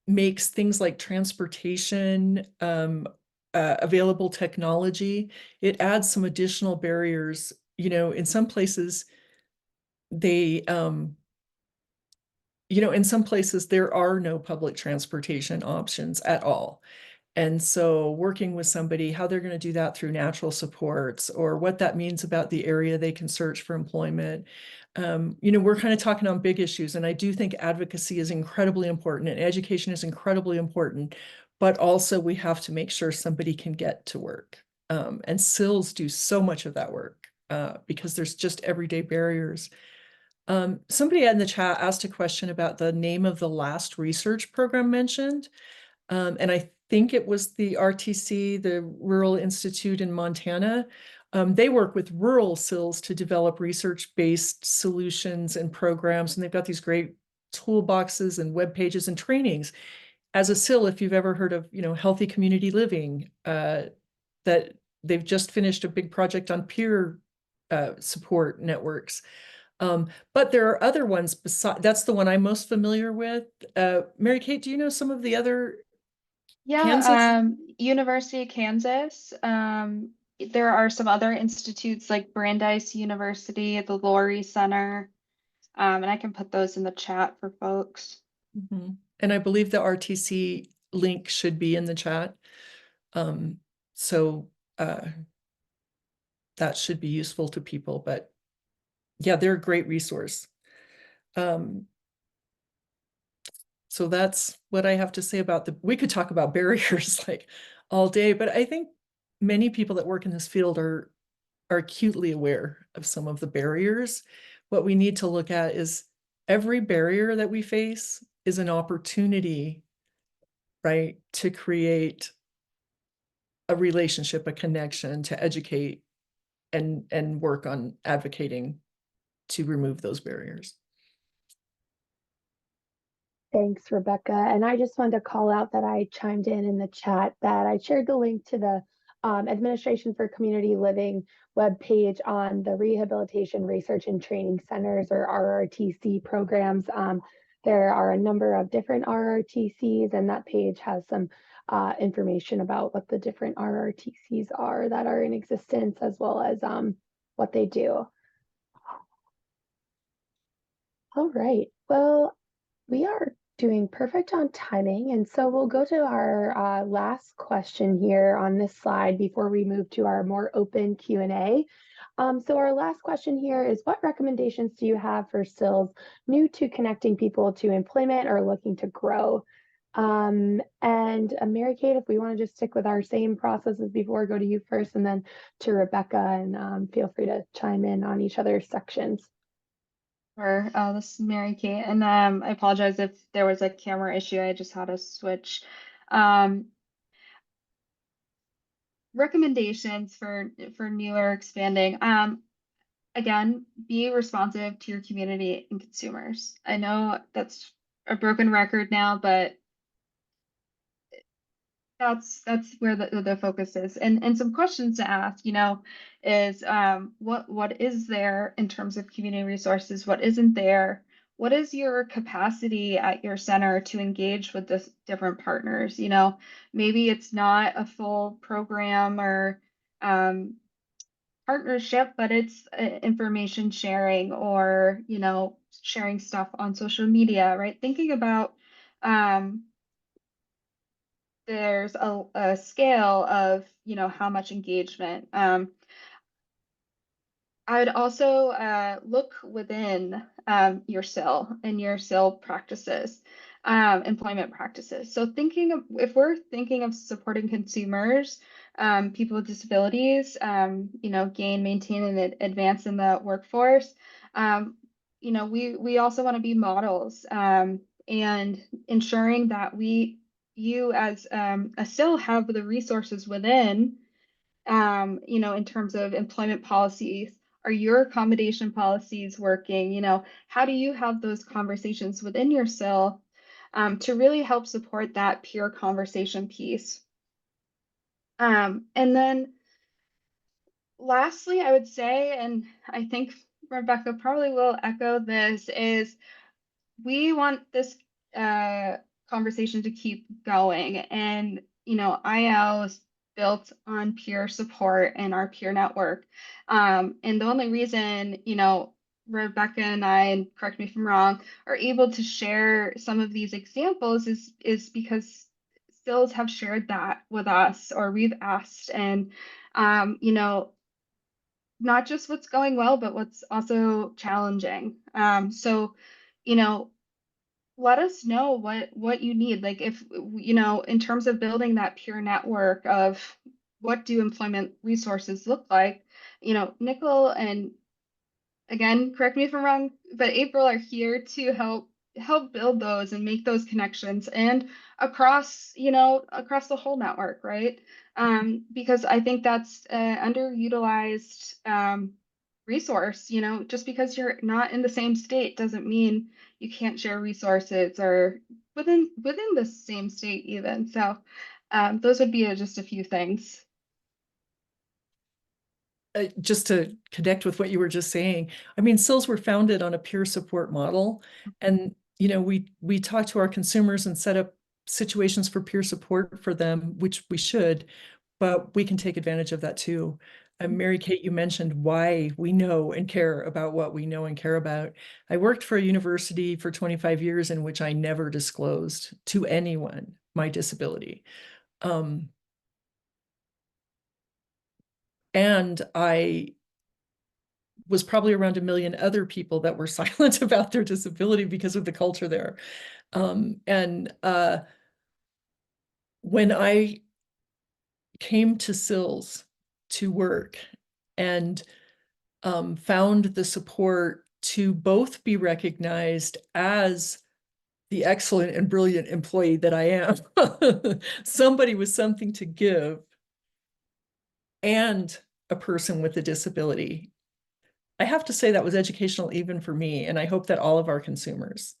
makes things like transportation, available technology, it adds some additional barriers. In some places, they, in some places there are no public transportation options at all. And so working with somebody, how they're going to do that through natural supports, or what that means about the area they can search for employment. We're kind of talking on big issues, and I do think advocacy is incredibly important and education is incredibly important, but also we have to make sure somebody can get to work. And CILs do so much of that work because there's just everyday barriers. Somebody in the chat asked a question about the name of the last research program mentioned. And I think it was the RTC, the Rural Institute in Montana. They work with rural CILs to develop research-based solutions and programs, and they've got these great toolboxes and web pages and trainings. As a CIL, if you've ever heard of, healthy community living, that they've just finished a big project on peer support networks. But there are other ones besides, that's the one I'm most familiar with. Mary Kate, do you know some of the other?
Yeah,
Kansas?
University of Kansas. There are some other institutes like Brandeis University, the Laurie Center, and I can put those in the chat for folks.
And I believe the RTC link should be in the chat. So that should be useful to people, but yeah, they're a great resource. So that's what I have to say about we could talk about barriers like all day, but I think many people that work in this field are acutely aware of some of the barriers. What we need to look at is every barrier that we face is an opportunity, right, to create a relationship, a connection, to educate and work on advocating to remove those barriers.
Thanks, Rebecca. And I just wanted to call out that I chimed in the chat that I shared the link to the Administration for Community Living webpage on the Rehabilitation Research and Training Centers, or RRTC programs. There are a number of different RRTCs, and that page has some information about what the different RRTCs are that are in existence, as well as what they do. All right, well, we are doing perfect on timing, and so we'll go to our last question here on this slide before we move to our more open Q&A. So our last question here is, what recommendations do you have for CILs new to connecting people to employment or looking to grow? And Mary Kate, if we want to just stick with our same processes before, go to you first and then to Rebecca, and feel free to chime in on each other's sections.
Sure. This is Mary Kate, and I apologize if there was a camera issue. I just had to switch. Recommendations for new or expanding. Again, be responsive to your community and consumers. I know that's a broken record now, but that's where the focus is. And some questions to ask, is what is there in terms of community resources? What isn't there? What is your capacity at your center to engage with the different partners? Maybe it's not a full program or partnership, but it's information sharing or, sharing stuff on social media, right? Thinking about there's a scale of, how much engagement. I would also look within your CIL and your CIL practices, employment practices. So if we're thinking of supporting consumers, people with disabilities, gain, maintain, and advance in the workforce, we also want to be models, and ensuring that you as a CIL have the resources within, in terms of employment policies. Are your accommodation policies working? How do you have those conversations within your CIL to really help support that peer conversation piece? And then lastly, I would say, and I think Rebecca probably will echo this, is we want this conversation to keep going. And, IL is built on peer support and our peer network. And the only reason, Rebecca and I, and correct me if I'm wrong, are able to share some of these examples is because CILs have shared that with us, or we've asked. And, not just what's going well, but what's also challenging. So, let us know what you need. Like, if, in terms of building that peer network of what do employment resources look like, Nicole and, again, correct me if I'm wrong, but April are here to help build those and make those connections, and across the whole network, right? Because I think that's underutilized resource. Just because you're not in the same state doesn't mean you can't share resources, or within the same state even. So those would be just a few things.
Just to connect with what you were just saying, I mean, CILs were founded on a peer support model, and we talk to our consumers and set up situations for peer support for them, which we should, but we can take advantage of that too. And Mary Kate, you mentioned why we know and care about what we know and care about. I worked for a university for 25 years in which I never disclosed to anyone my disability. And I was probably around a million other people that were silent about their disability because of the culture there. And when I came to CILs to work and found the support to both be recognized as the excellent and brilliant employee that I am, somebody with something to give, and a person with a disability, I have to say that was educational even for me. And I hope that all of our consumers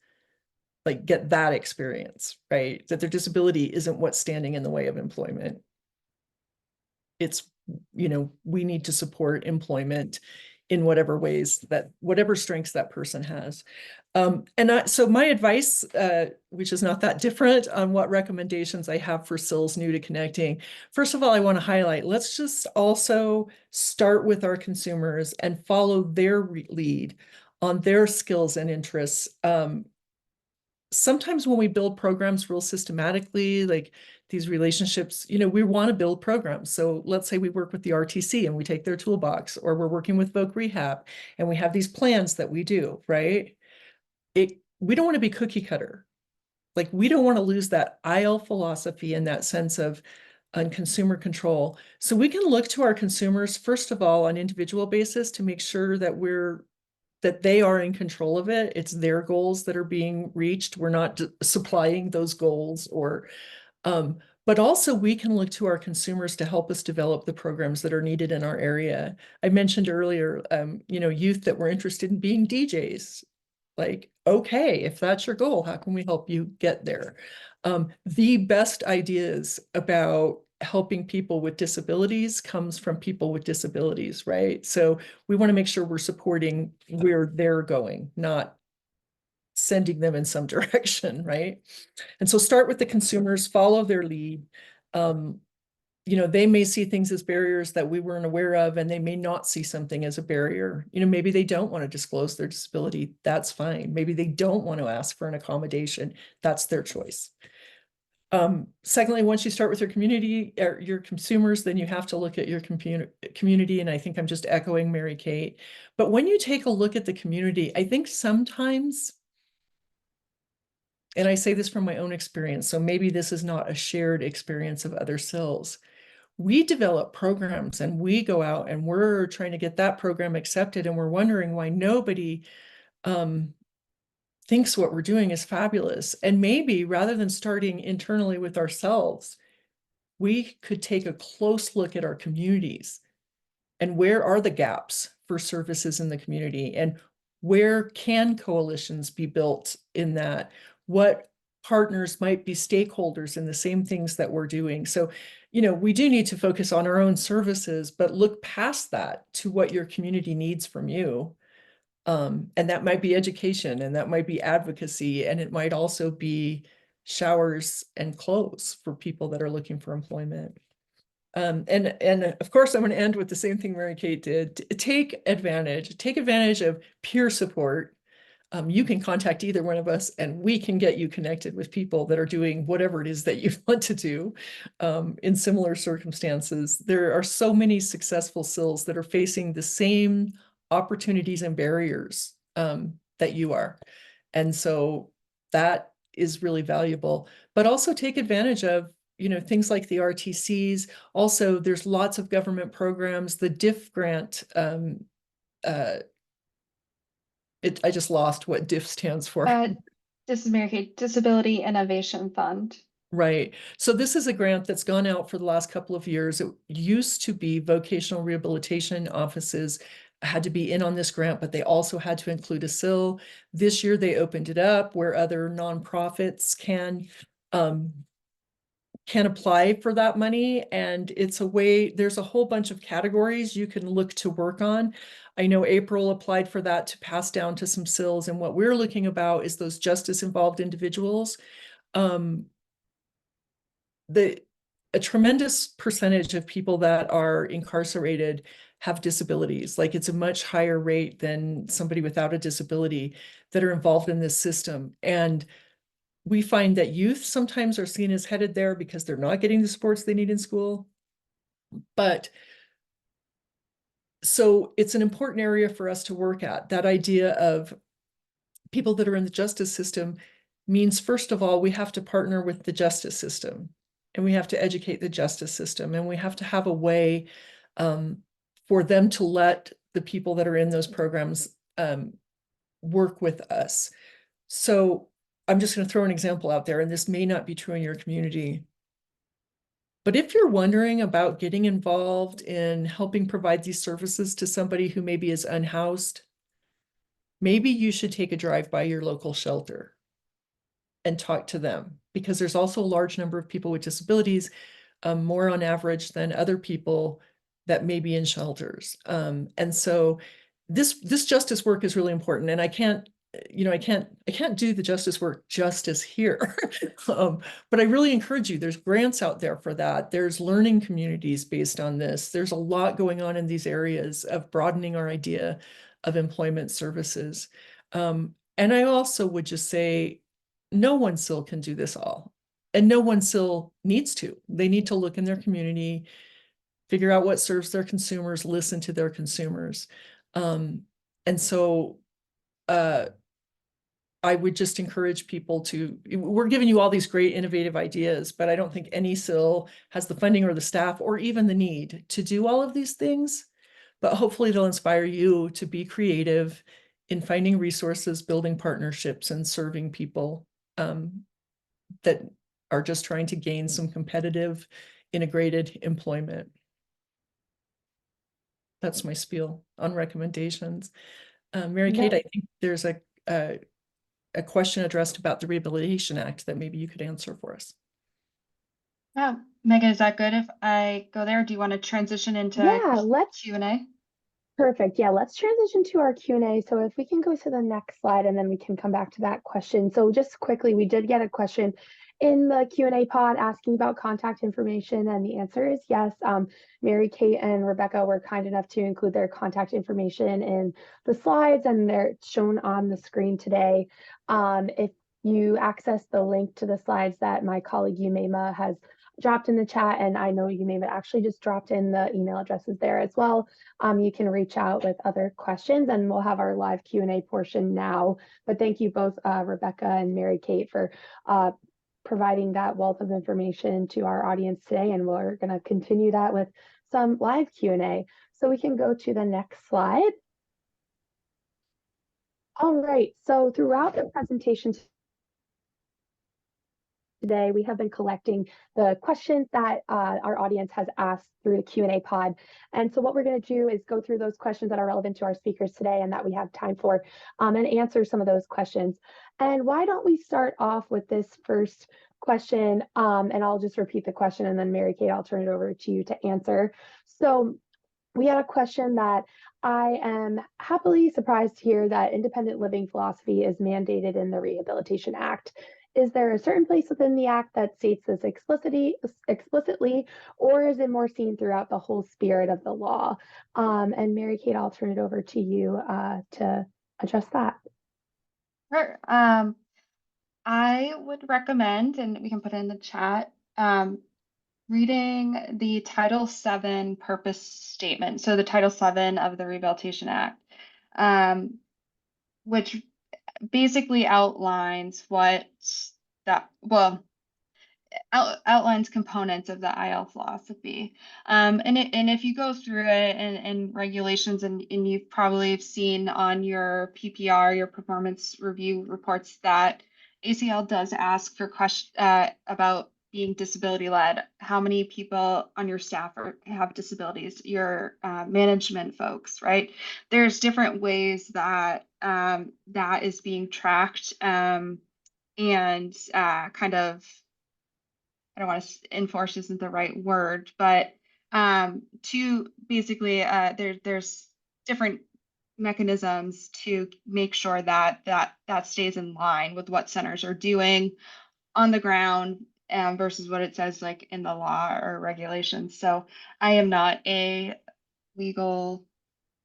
get that experience, right? That their disability isn't what's standing in the way of employment. It's, we need to support employment in whatever ways, whatever strengths that person has. So my advice, which is not that different, on what recommendations I have for CILs new to connecting. First of all, I want to highlight, let's just also start with our consumers and follow their lead on their skills and interests. Sometimes when we build programs real systematically, like these relationships, we want to build programs. So let's say we work with the RTC and we take their toolbox, or we're working with Voc Rehab and we have these plans that we do, right? We don't want to be cookie cutter. Like, we don't want to lose that IL philosophy and that sense of consumer control. So we can look to our consumers, first of all, on individual basis to make sure that they are in control of it. It's their goals that are being reached. We're not supplying those goals, but also we can look to our consumers to help us develop the programs that are needed in our area. I mentioned earlier, youth that were interested in being DJs. Like, okay, if that's your goal, how can we help you get there? The best ideas about helping people with disabilities comes from people with disabilities, right? So we want to make sure we're supporting where they're going, not sending them in some direction, right? And so start with the consumers, follow their lead. They may see things as barriers that we weren't aware of, and they may not see something as a barrier. Maybe they don't want to disclose their disability. That's fine. Maybe they don't want to ask for an accommodation. That's their choice. Secondly, once you start with your community or your consumers, then you have to look at your community. And I think I'm just echoing Mary Kate. But when you take a look at the community, I think sometimes, and I say this from my own experience, so maybe this is not a shared experience of other CILs. We develop programs and we go out and we're trying to get that program accepted, and we're wondering why nobody thinks what we're doing is fabulous. And maybe rather than starting internally with ourselves, we could take a close look at our communities and where are the gaps for services in the community, and where can coalitions be built in that? What partners might be stakeholders in the same things that we're doing? So, we do need to focus on our own services, but look past that to what your community needs from you. And that might be education, and that might be advocacy, and it might also be showers and clothes for people that are looking for employment. And of course, I'm going to end with the same thing Mary Kate did. Take advantage of peer support. You can contact either one of us, and we can get you connected with people that are doing whatever it is that you want to do in similar circumstances. There are so many successful CILs that are facing the same opportunities and barriers that you are. And so that is really valuable, but also take advantage of things like the RTCs. Also, there's lots of government programs. The DIF grant, I just lost what DIF stands for.
This is Mary Kate, Disability Innovation Fund.
Right. So this is a grant that's gone out for the last couple of years. It used to be vocational rehabilitation offices had to be in on this grant, but they also had to include a CIL. This year they opened it up where other nonprofits can apply for that money. And it's a way, there's a whole bunch of categories you can look to work on. I know April applied for that to pass down to some CILs. And what we're looking about is those justice involved individuals. A tremendous percentage of people that are incarcerated have disabilities. Like, it's a much higher rate than somebody without a disability that are involved in this system. And we find that youth sometimes are seen as headed there because they're not getting the supports they need in school. But so it's an important area for us to work at. That idea of people that are in the justice system means, first of all, we have to partner with the justice system, and we have to educate the justice system, and we have to have a way for them to let the people that are in those programs work with us. So I'm just going to throw an example out there, and this may not be true in your community. But if you're wondering about getting involved in helping provide these services to somebody who maybe is unhoused, maybe you should take a drive by your local shelter and talk to them, because there's also a large number of people with disabilities, more on average than other people that may be in shelters. And so this justice work is really important. And I can't do the justice work justice here. But I really encourage you, there's grants out there for that. There's learning communities based on this. There's a lot going on in these areas of broadening our idea of employment services. And I also would just say, no one CIL can do this all. And no one CIL needs to. They need to look in their community, figure out what serves their consumers, listen to their consumers. And so I would just encourage people to, we're giving you all these great innovative ideas, but I don't think any CIL has the funding or the staff or even the need to do all of these things. But hopefully they'll inspire you to be creative in finding resources, building partnerships, and serving people that are just trying to gain some competitive, integrated employment. That's my spiel on recommendations. Mary Kate, I think there's a a question addressed about the Rehabilitation Act that maybe you could answer for us.
Yeah, Megan, is that good if I go there? Do you want to transition into Q&A?
Perfect. Yeah, let's transition to our Q&A. So if we can go to the next slide and then we can come back to that question. So just quickly, we did get a question in the Q&A pod asking about contact information, and the answer is yes. Mary Kate and Rebecca were kind enough to include their contact information in the slides, and they're shown on the screen today. If you access the link to the slides that my colleague Yumema has dropped in the chat, and I know Yumema actually just dropped in the email addresses there as well. You can reach out with other questions, and we'll have our live Q&A portion now. But thank you both, Rebecca and Mary Kate, for providing that wealth of information to our audience today, and we're going to continue that with some live Q&A. So we can go to the next slide. All right, so throughout the presentation today, we have been collecting the questions that our audience has asked through the Q&A pod. And so what we're going to do is go through those questions that are relevant to our speakers today and that we have time for, and answer some of those questions. And why don't we start off with this first question, and I'll just repeat the question, and then Mary Kate, I'll turn it over to you to answer. So we had a question that I am happily surprised to hear that independent living philosophy is mandated in the Rehabilitation Act. Is there a certain place within the Act that states this explicitly, or is it more seen throughout the whole spirit of the law? And Mary Kate, I'll turn it over to you to address that.
Sure. I would recommend, and we can put it in the chat, reading the Title VII purpose statement. So the Title VII of the Rehabilitation Act, which basically outlines outlines components of the IL philosophy. And if you go through it and regulations, and you've probably seen on your PPR, your performance review reports, that ACL does ask for questions about being disability led. How many people on your staff have disabilities? Your management folks, right? There's different ways that that is being tracked, and kind of, I don't want to enforce, isn't the right word, but to basically there's different mechanisms to make sure that stays in line with what centers are doing on the ground, versus what it says like in the law or regulations. So I am not a legal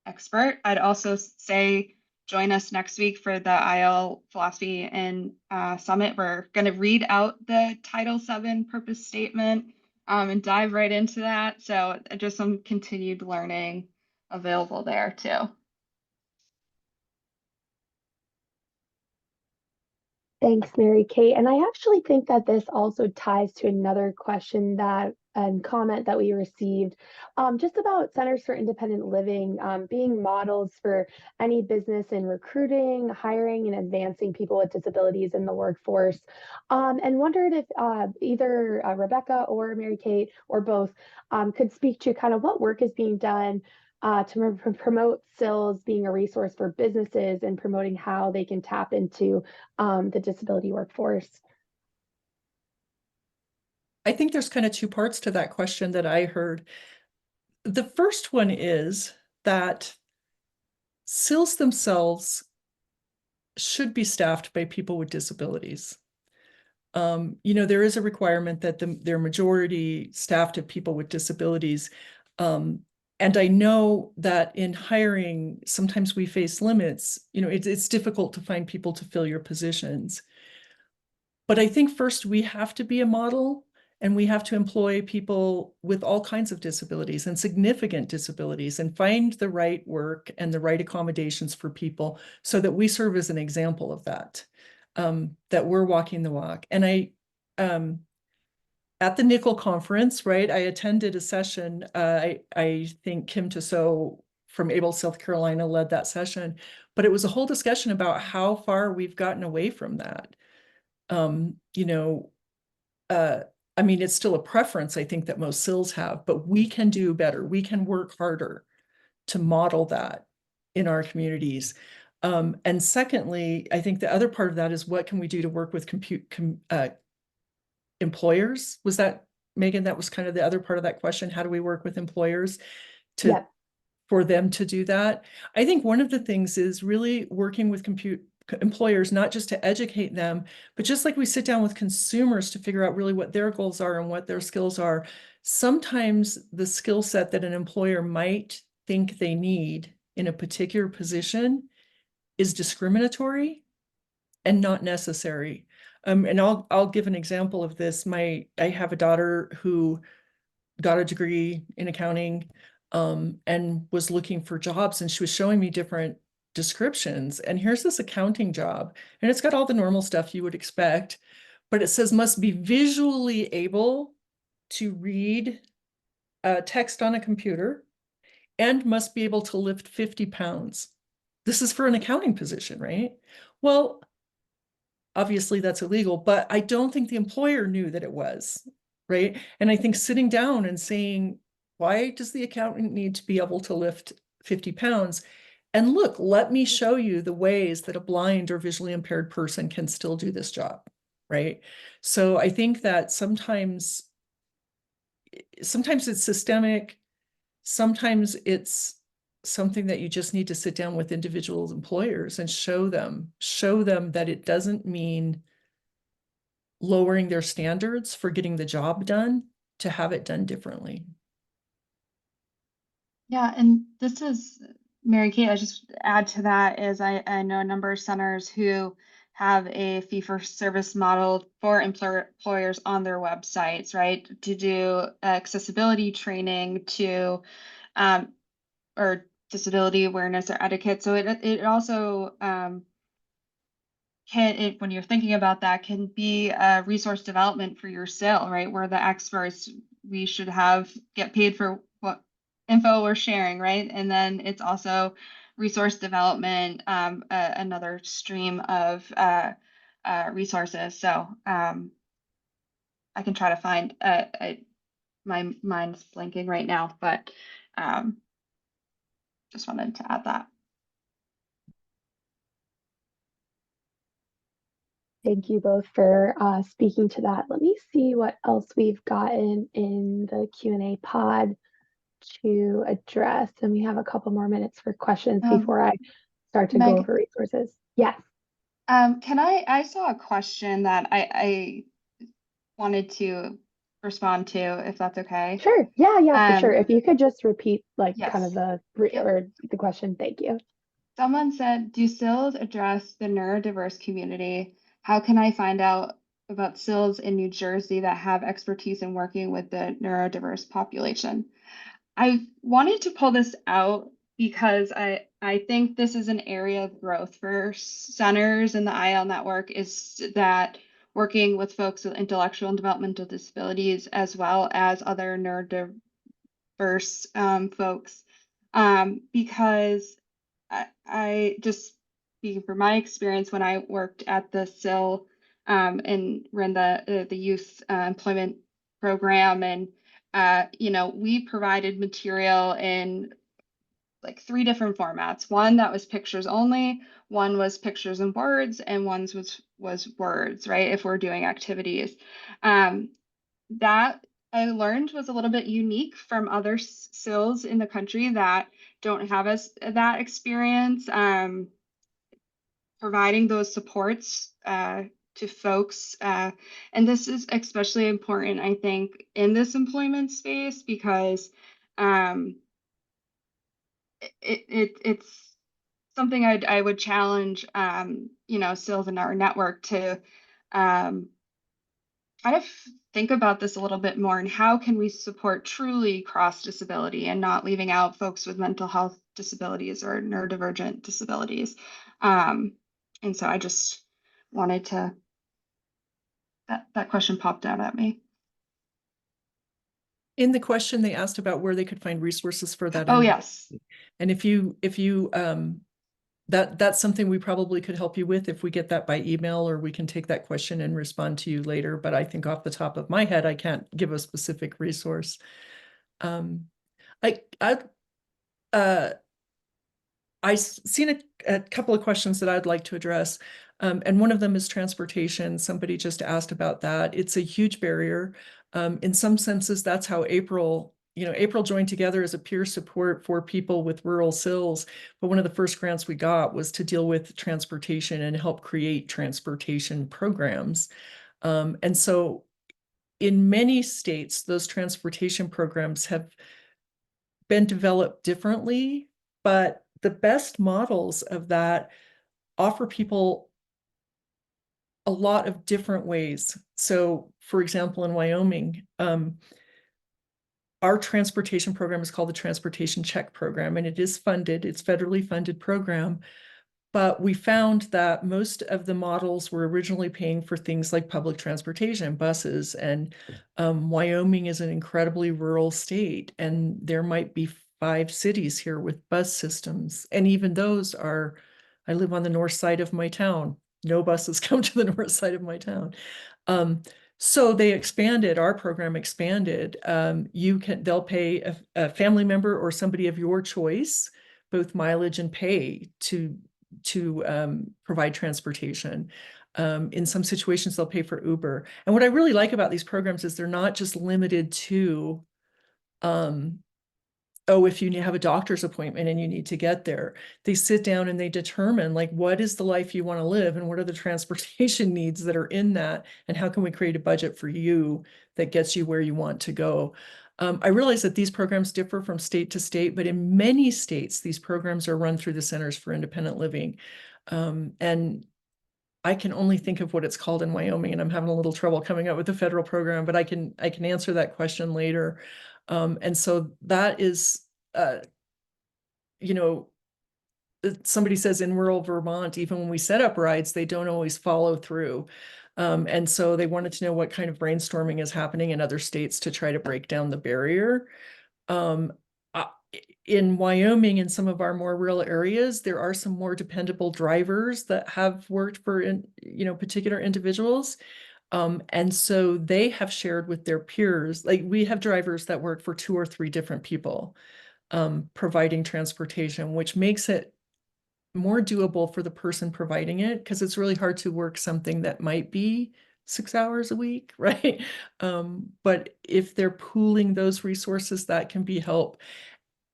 expert. I'd also say join us next week for the IL Philosophy and Summit. We're going to read out the Title VII purpose statement and dive right into that. So just some continued learning available there too.
Thanks, Mary Kate. And I actually think that this also ties to another question and comment that we received, just about Centers for Independent Living being models for any business in recruiting, hiring, and advancing people with disabilities in the workforce. And wondered if either Rebecca or Mary Kate or both could speak to kind of what work is being done to promote CILs being a resource for businesses and promoting how they can tap into the disability workforce.
I think there's kind of two parts to that question that I heard. The first one is that CILs themselves should be staffed by people with disabilities. There is a requirement that they're majority staffed of people with disabilities. And I know that in hiring, sometimes we face limits. It's difficult to find people to fill your positions. But I think first we have to be a model, and we have to employ people with all kinds of disabilities and significant disabilities, and find the right work and the right accommodations for people so that we serve as an example of that, that we're walking the walk. And at the NCIL conference, right, I attended a session. I think Kim Tissot from Able, South Carolina led that session, but it was a whole discussion about how far we've gotten away from that. I mean, it's still a preference, I think, that most CILs have, but we can do better. We can work harder to model that in our communities. And secondly, I think the other part of that is what can we do to work with employers? Was that, Megan, that was kind of the other part of that question. How do we work with employers to for them to do that? I think one of the things is really working with employers, not just to educate them, but just like we sit down with consumers to figure out really what their goals are and what their skills are. Sometimes the skill set that an employer might think they need in a particular position is discriminatory and not necessary. And I'll give an example of this. I have a daughter who got a degree in accounting, and was looking for jobs, and she was showing me different descriptions. And here's this accounting job, and it's got all the normal stuff you would expect, but it says must be visually able to read text on a computer and must be able to lift 50 pounds. This is for an accounting position, right? Well, obviously that's illegal, but I don't think the employer knew that it was, right? And I think sitting down and saying, why does the accountant need to be able to lift 50 pounds? And look, let me show you the ways that a blind or visually impaired person can still do this job, right? So I think that sometimes it's systemic, sometimes it's something that you just need to sit down with individual employers and show them that it doesn't mean lowering their standards for getting the job done to have it done differently.
Yeah, and this is Mary Kate. I just add to that is I know a number of centers who have a fee-for-service model for employers on their websites, right? To do accessibility training to or disability awareness or etiquette. So it also when you're thinking about that, can be a resource development for your CIL, right? Where the experts we should get paid for what info we're sharing, right? And then it's also resource development, another stream of resources. So I can try to find my mind's blanking right now, but just wanted to add that.
Thank you both for speaking to that. Let me see what else we've gotten in the Q&A pod to address. And we have a couple more minutes for questions before I start to go over resources. Yes.
I saw a question that I wanted to respond to, if that's okay.
Sure. Yeah, for sure. If you could just repeat kind of
Yep.
the question. Thank you.
Someone said, do CILs address the neurodiverse community? How can I find out about CILs in New Jersey that have expertise in working with the neurodiverse population? I wanted to pull this out because I think this is an area of growth for centers in the IL network, is that working with folks with intellectual and developmental disabilities as well as other neurodiverse folks. Because I just speaking from my experience when I worked at the CIL and ran the youth employment program, and we provided material in like 3 different formats. One that was pictures only, one was pictures and words, and one was words, right? If we're doing activities. That I learned was a little bit unique from other CILs in the country that don't have that experience. Providing those supports to folks. And this is especially important, I think, in this employment space because it's something I would challenge, CILs in our network to kind of think about this a little bit more, and how can we support truly cross disability and not leaving out folks with mental health disabilities or neurodivergent disabilities. And so I just wanted to, that question popped out at me.
In the question, they asked about where they could find resources for that.
Oh, yes.
And if you that's something we probably could help you with if we get that by email, or we can take that question and respond to you later. But I think off the top of my head, I can't give a specific resource. I've seen a couple of questions that I'd like to address. And one of them is transportation. Somebody just asked about that. It's a huge barrier. In some senses, that's how April joined together as a peer support for people with rural CILs. But one of the first grants we got was to deal with transportation and help create transportation programs. And so in many states, those transportation programs have been developed differently, but the best models of that offer people a lot of different ways. So, for example, in Wyoming, our transportation program is called the Transportation Check Program, and it is funded. It's federally funded program. But we found that most of the models were originally paying for things like public transportation, buses, and Wyoming is an incredibly rural state, and there might be 5 cities here with bus systems. And even those are, I live on the north side of my town. No buses come to the north side of my town. So they expanded, our program expanded. They'll pay a family member or somebody of your choice, both mileage and pay to provide transportation. In some situations, they'll pay for Uber. And what I really like about these programs is they're not just limited to, if you have a doctor's appointment and you need to get there. They sit down and they determine, like, what is the life you want to live and what are the transportation needs that are in that, and how can we create a budget for you that gets you where you want to go. I realize that these programs differ from state to state, but in many states, these programs are run through the Centers for Independent Living. And I can only think of what it's called in Wyoming, and I'm having a little trouble coming up with the federal program, but I can answer that question later. And so that is, somebody says in rural Vermont, even when we set up rides, they don't always follow through. And so they wanted to know what kind of brainstorming is happening in other states to try to break down the barrier. In Wyoming, in some of our more rural areas, there are some more dependable drivers that have worked for, particular individuals. And so they have shared with their peers, like we have drivers that work for 2 or 3 different people, providing transportation, which makes it more doable for the person providing it, because it's really hard to work something that might be 6 hours a week, right? But if they're pooling those resources, that can be help.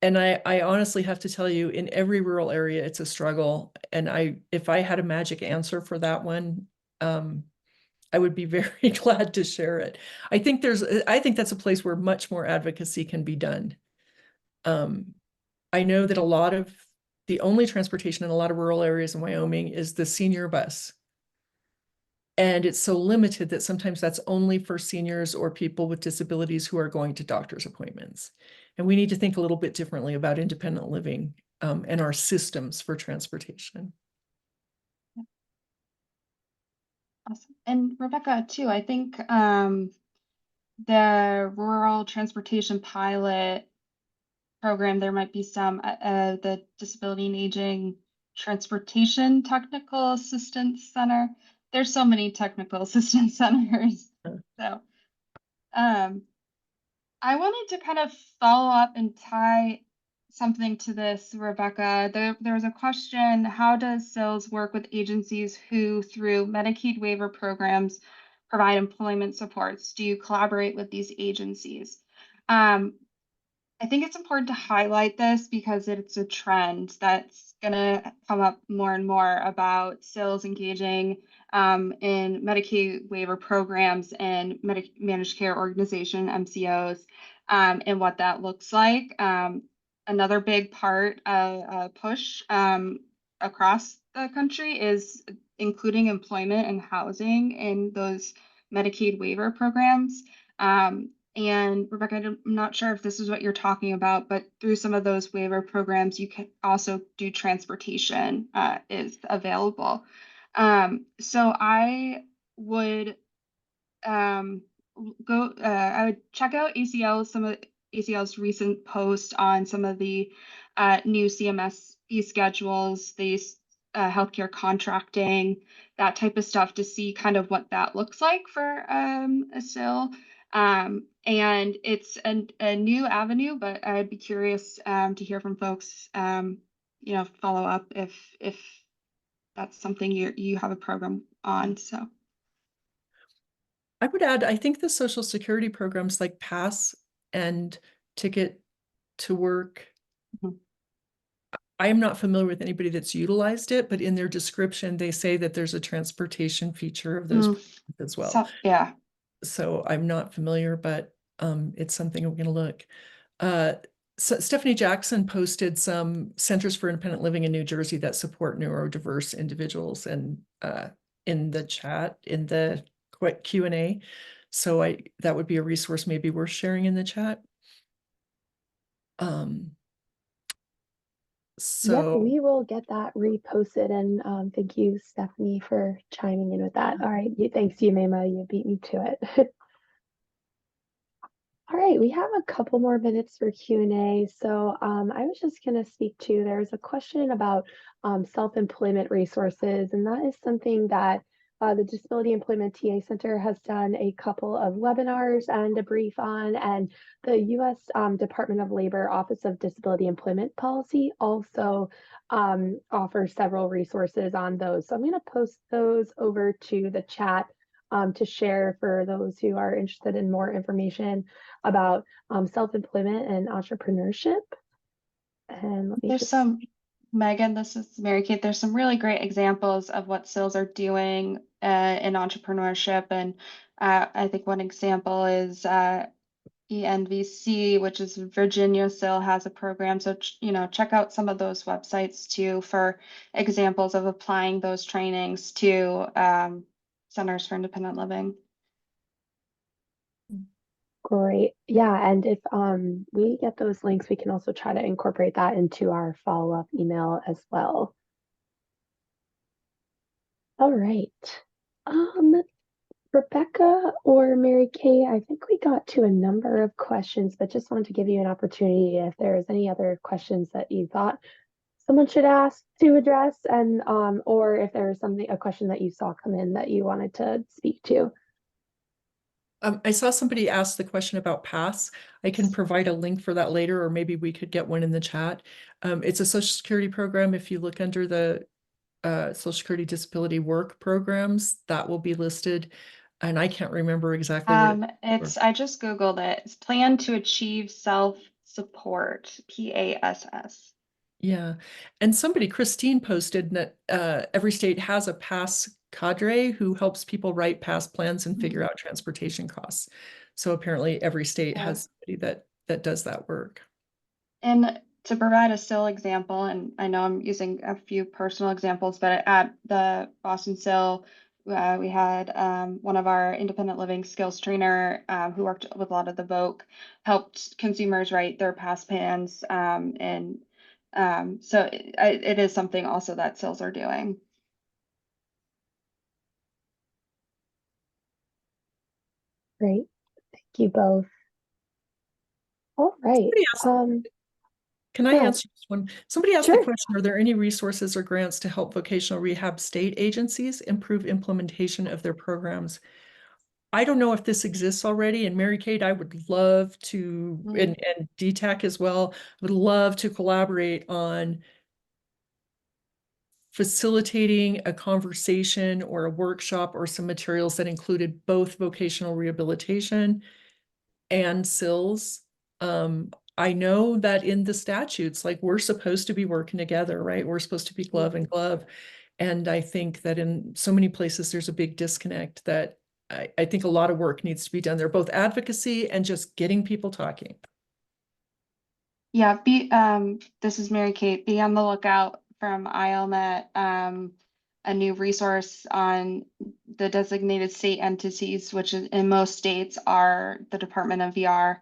And I honestly have to tell you, in every rural area, it's a struggle. And if I had a magic answer for that one, I would be very glad to share it. I think that's a place where much more advocacy can be done. I know that the only transportation in a lot of rural areas in Wyoming is the senior bus. And it's so limited that sometimes that's only for seniors or people with disabilities who are going to doctor's appointments. And we need to think a little bit differently about independent living, and our systems for transportation.
Awesome. And Rebecca, too, I think the rural transportation pilot program, there might be some, the Disability and Aging Transportation Technical Assistance Center. There's so many technical assistance centers. So I wanted to kind of follow up and tie something to this, Rebecca. There was a question, how does CILs work with agencies who, through Medicaid waiver programs, provide employment supports? Do you collaborate with these agencies? I think it's important to highlight this because it's a trend that's going to come up more and more about CILs engaging in Medicaid waiver programs and managed care organization, MCOs, and what that looks like. Another big part of push across the country is including employment and housing in those Medicaid waiver programs. And Rebecca, I'm not sure if this is what you're talking about, but through some of those waiver programs, you can also do transportation is available. So I would I would check out ACL, some of ACL's recent posts on some of the new CMS fee schedules, these healthcare contracting, that type of stuff, to see kind of what that looks like for a CIL. And it's a new avenue, but I'd be curious to hear from folks, follow up if that's something you have a program on. So
I would add, I think the Social Security programs like Pass and Ticket to Work.
Mhm.
I am not familiar with anybody that's utilized it, but in their description, they say that there's a transportation feature of those as well.
So, yeah.
So I'm not familiar, but it's something we're going to look. So Stephanie Jackson posted some centers for independent living in New Jersey that support neurodiverse individuals, and in the chat, in the quick Q&A. So that would be a resource maybe worth sharing in the chat.
Yep,
So
we will get that reposted, and thank you, Stephanie, for chiming in with that. All right, thanks, Yumema, you beat me to it. All right, we have a couple more minutes for Q&A. So I was just going to speak to, there's a question about self-employment resources, and that is something that the Disability Employment TA Center has done a couple of webinars and a brief on, and the U.S. Department of Labor Office of Disability Employment Policy also offers several resources on those. So I'm going to post those over to the chat to share for those who are interested in more information about self-employment and entrepreneurship. And let me
There's some, Megan, this is Mary Kate. There's some really great examples of what CILs are doing in entrepreneurship. And I think one example is ENVC, which is Virginia CIL, has a program. So, check out some of those websites too for examples of applying those trainings to centers for independent living.
Great. Yeah, and if we get those links, we can also try to incorporate that into our follow-up email as well. All right. Rebecca or Mary Kay, I think we got to a number of questions, but just wanted to give you an opportunity if there's any other questions that you thought someone should ask to address, and or if there's a question that you saw come in that you wanted to speak to.
I saw somebody ask the question about Pass. I can provide a link for that later, or maybe we could get one in the chat. It's a Social Security program. If you look under the Social Security Disability Work programs, that will be listed. And I can't remember exactly what
I just Googled it. It's Plan to Achieve Self-Support, PASS.
Yeah. And Christine posted that every state has a Pass cadre who helps people write Pass plans and figure out transportation costs. So apparently every state has somebody that does that work.
And to provide a CIL example, and I know I'm using a few personal examples, but at the Boston CIL, we had one of our independent living skills trainer who worked with a lot of the VOC, helped consumers write their Pass plans, and so it is something also that CILs are doing.
Great, thank you both. All right.
Can I answer this one? Somebody asked
Sure.
the question, are there any resources or grants to help vocational rehab state agencies improve implementation of their programs? I don't know if this exists already, and Mary Kate, I would love to, and DETAC as well, would love to collaborate on facilitating a conversation or a workshop or some materials that included both vocational rehabilitation and CILs. I know that in the statutes, like, we're supposed to be working together, right? We're supposed to be glove and glove. And I think that in so many places, there's a big disconnect that I think a lot of work needs to be done there, both advocacy and just getting people talking.
Yeah, this is Mary Kate. Be on the lookout from ILNet, a new resource on the designated state entities, which in most states are the Department of VR.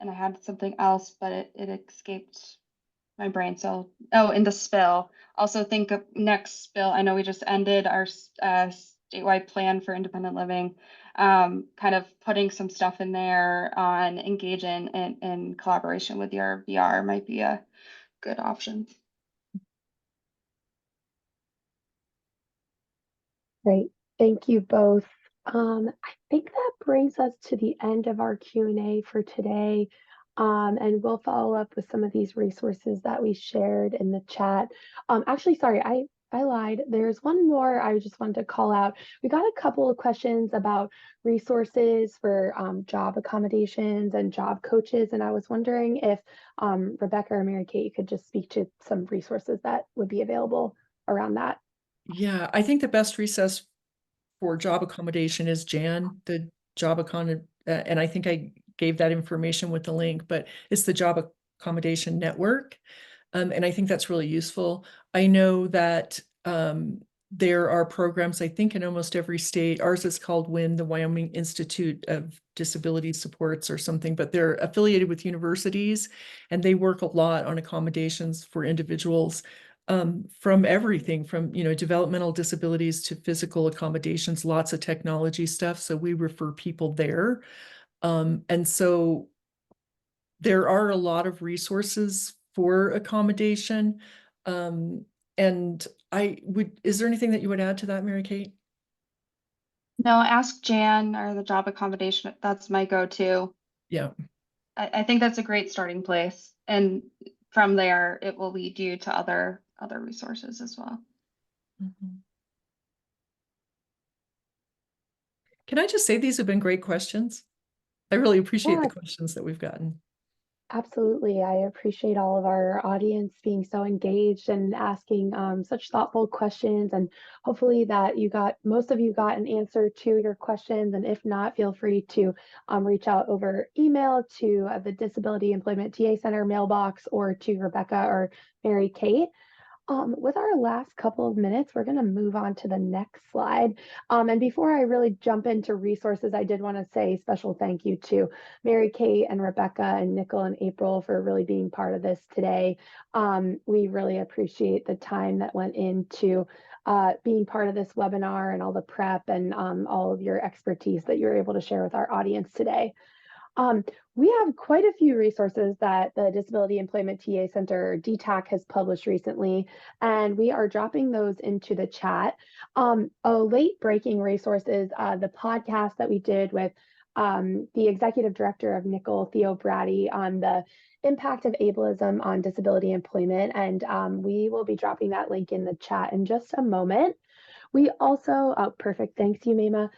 And I had something else, but it escaped my brain. So, in the spill. Also think of next spill. I know we just ended our statewide plan for independent living. Kind of putting some stuff in there on engaging in collaboration with your VR might be a good option.
Great, thank you both. I think that brings us to the end of our Q&A for today. And we'll follow up with some of these resources that we shared in the chat. Actually, sorry, I lied. There's one more I just wanted to call out. We got a couple of questions about resources for job accommodations and job coaches, and I was wondering if Rebecca or Mary Kate could just speak to some resources that would be available around that.
Yeah, I think the best resource for job accommodation is Jan, the job and I think I gave that information with the link, but it's the Job Accommodation Network. And I think that's really useful. I know that there are programs, I think, in almost every state. Ours is called WIN, the Wyoming Institute of Disability Supports or something, but they're affiliated with universities and they work a lot on accommodations for individuals from everything from, developmental disabilities to physical accommodations, lots of technology stuff. So we refer people there. And so there are a lot of resources for accommodation. And is there anything that you would add to that, Mary Kate?
No, ask Jan or the job accommodation. That's my go-to.
Yeah.
I think that's a great starting place. And from there, it will lead you to other resources as well.
Mhm. Can I just say these have been great questions? I really appreciate the
Yeah,
questions that we've gotten.
absolutely. I appreciate all of our audience being so engaged and asking such thoughtful questions. And hopefully that most of you got an answer to your questions. And if not, feel free to reach out over email to the Disability Employment TA Center mailbox or to Rebecca or Mary Kate. With our last couple of minutes, we're going to move on to the next slide. And before I really jump into resources, I did want to say special thank you to Mary Kate and Rebecca and Nicole and April for really being part of this today. We really appreciate the time that went into being part of this webinar and all the prep and all of your expertise that you're able to share with our audience today. We have quite a few resources that the Disability Employment TA Center, DETAC, has published recently, and we are dropping those into the chat. A late breaking resource is the podcast that we did with the executive director of NCIL, Theo Brady, on the impact of ableism on disability employment, and we will be dropping that link in the chat in just a moment. We also, oh, perfect. Thanks, Yumema.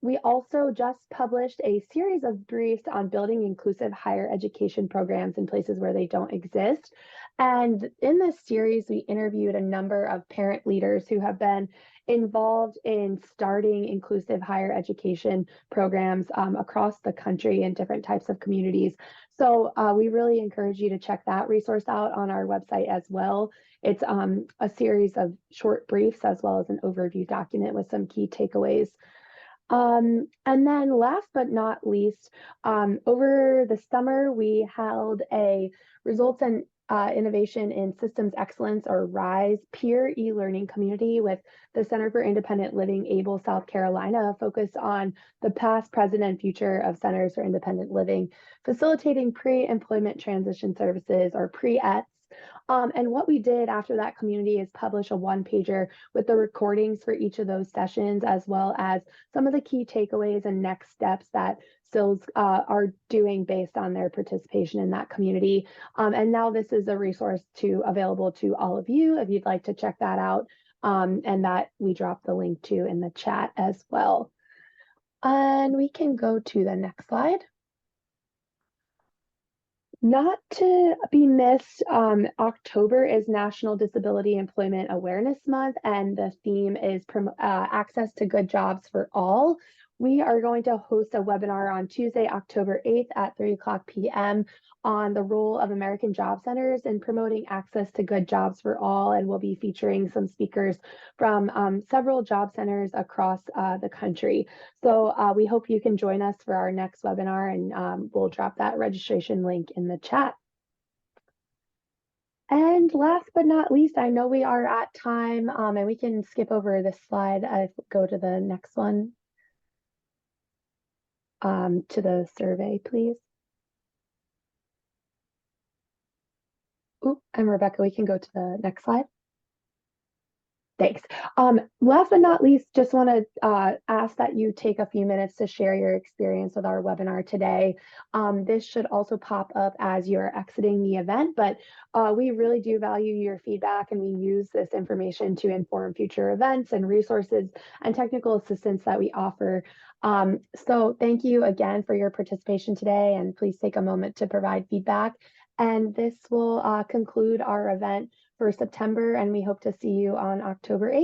We also just published a series of briefs on building inclusive higher education programs in places where they don't exist. And in this series, we interviewed a number of parent leaders who have been involved in starting inclusive higher education programs across the country in different types of communities. So we really encourage you to check that resource out on our website as well. It's a series of short briefs as well as an overview document with some key takeaways. And then last but not least, over the summer, we held a Results and Innovation in Systems Excellence, or RISE, peer e-learning community with the Center for Independent Living, Able, South Carolina, focused on the past, present, and future of centers for independent living, facilitating pre-employment transition services, or pre-ETS. And what we did after that community is publish a one-pager with the recordings for each of those sessions, as well as some of the key takeaways and next steps that CILs are doing based on their participation in that community. And now this is a resource available to all of you if you'd like to check that out, and that we dropped the link to in the chat as well. And we can go to the next slide. Not to be missed, October is National Disability Employment Awareness Month, and the theme is access to good jobs for all. We are going to host a webinar on Tuesday, October 8th at 3:00 p.m. on the role of American Job Centers in promoting access to good jobs for all, and we'll be featuring some speakers from several job centers across the country. So we hope you can join us for our next webinar, and we'll drop that registration link in the chat. And last but not least, I know we are at time, and we can skip over this slide. Go to the next one, to the survey, please. Ooh, and Rebecca, we can go to the next slide. Thanks. Last but not least, just want to ask that you take a few minutes to share your experience with our webinar today. This should also pop up as you're exiting the event, but we really do value your feedback, and we use this information to inform future events and resources and technical assistance that we offer. So thank you again for your participation today, and please take a moment to provide feedback. And this will conclude our event for September, and we hope to see you on October 8th.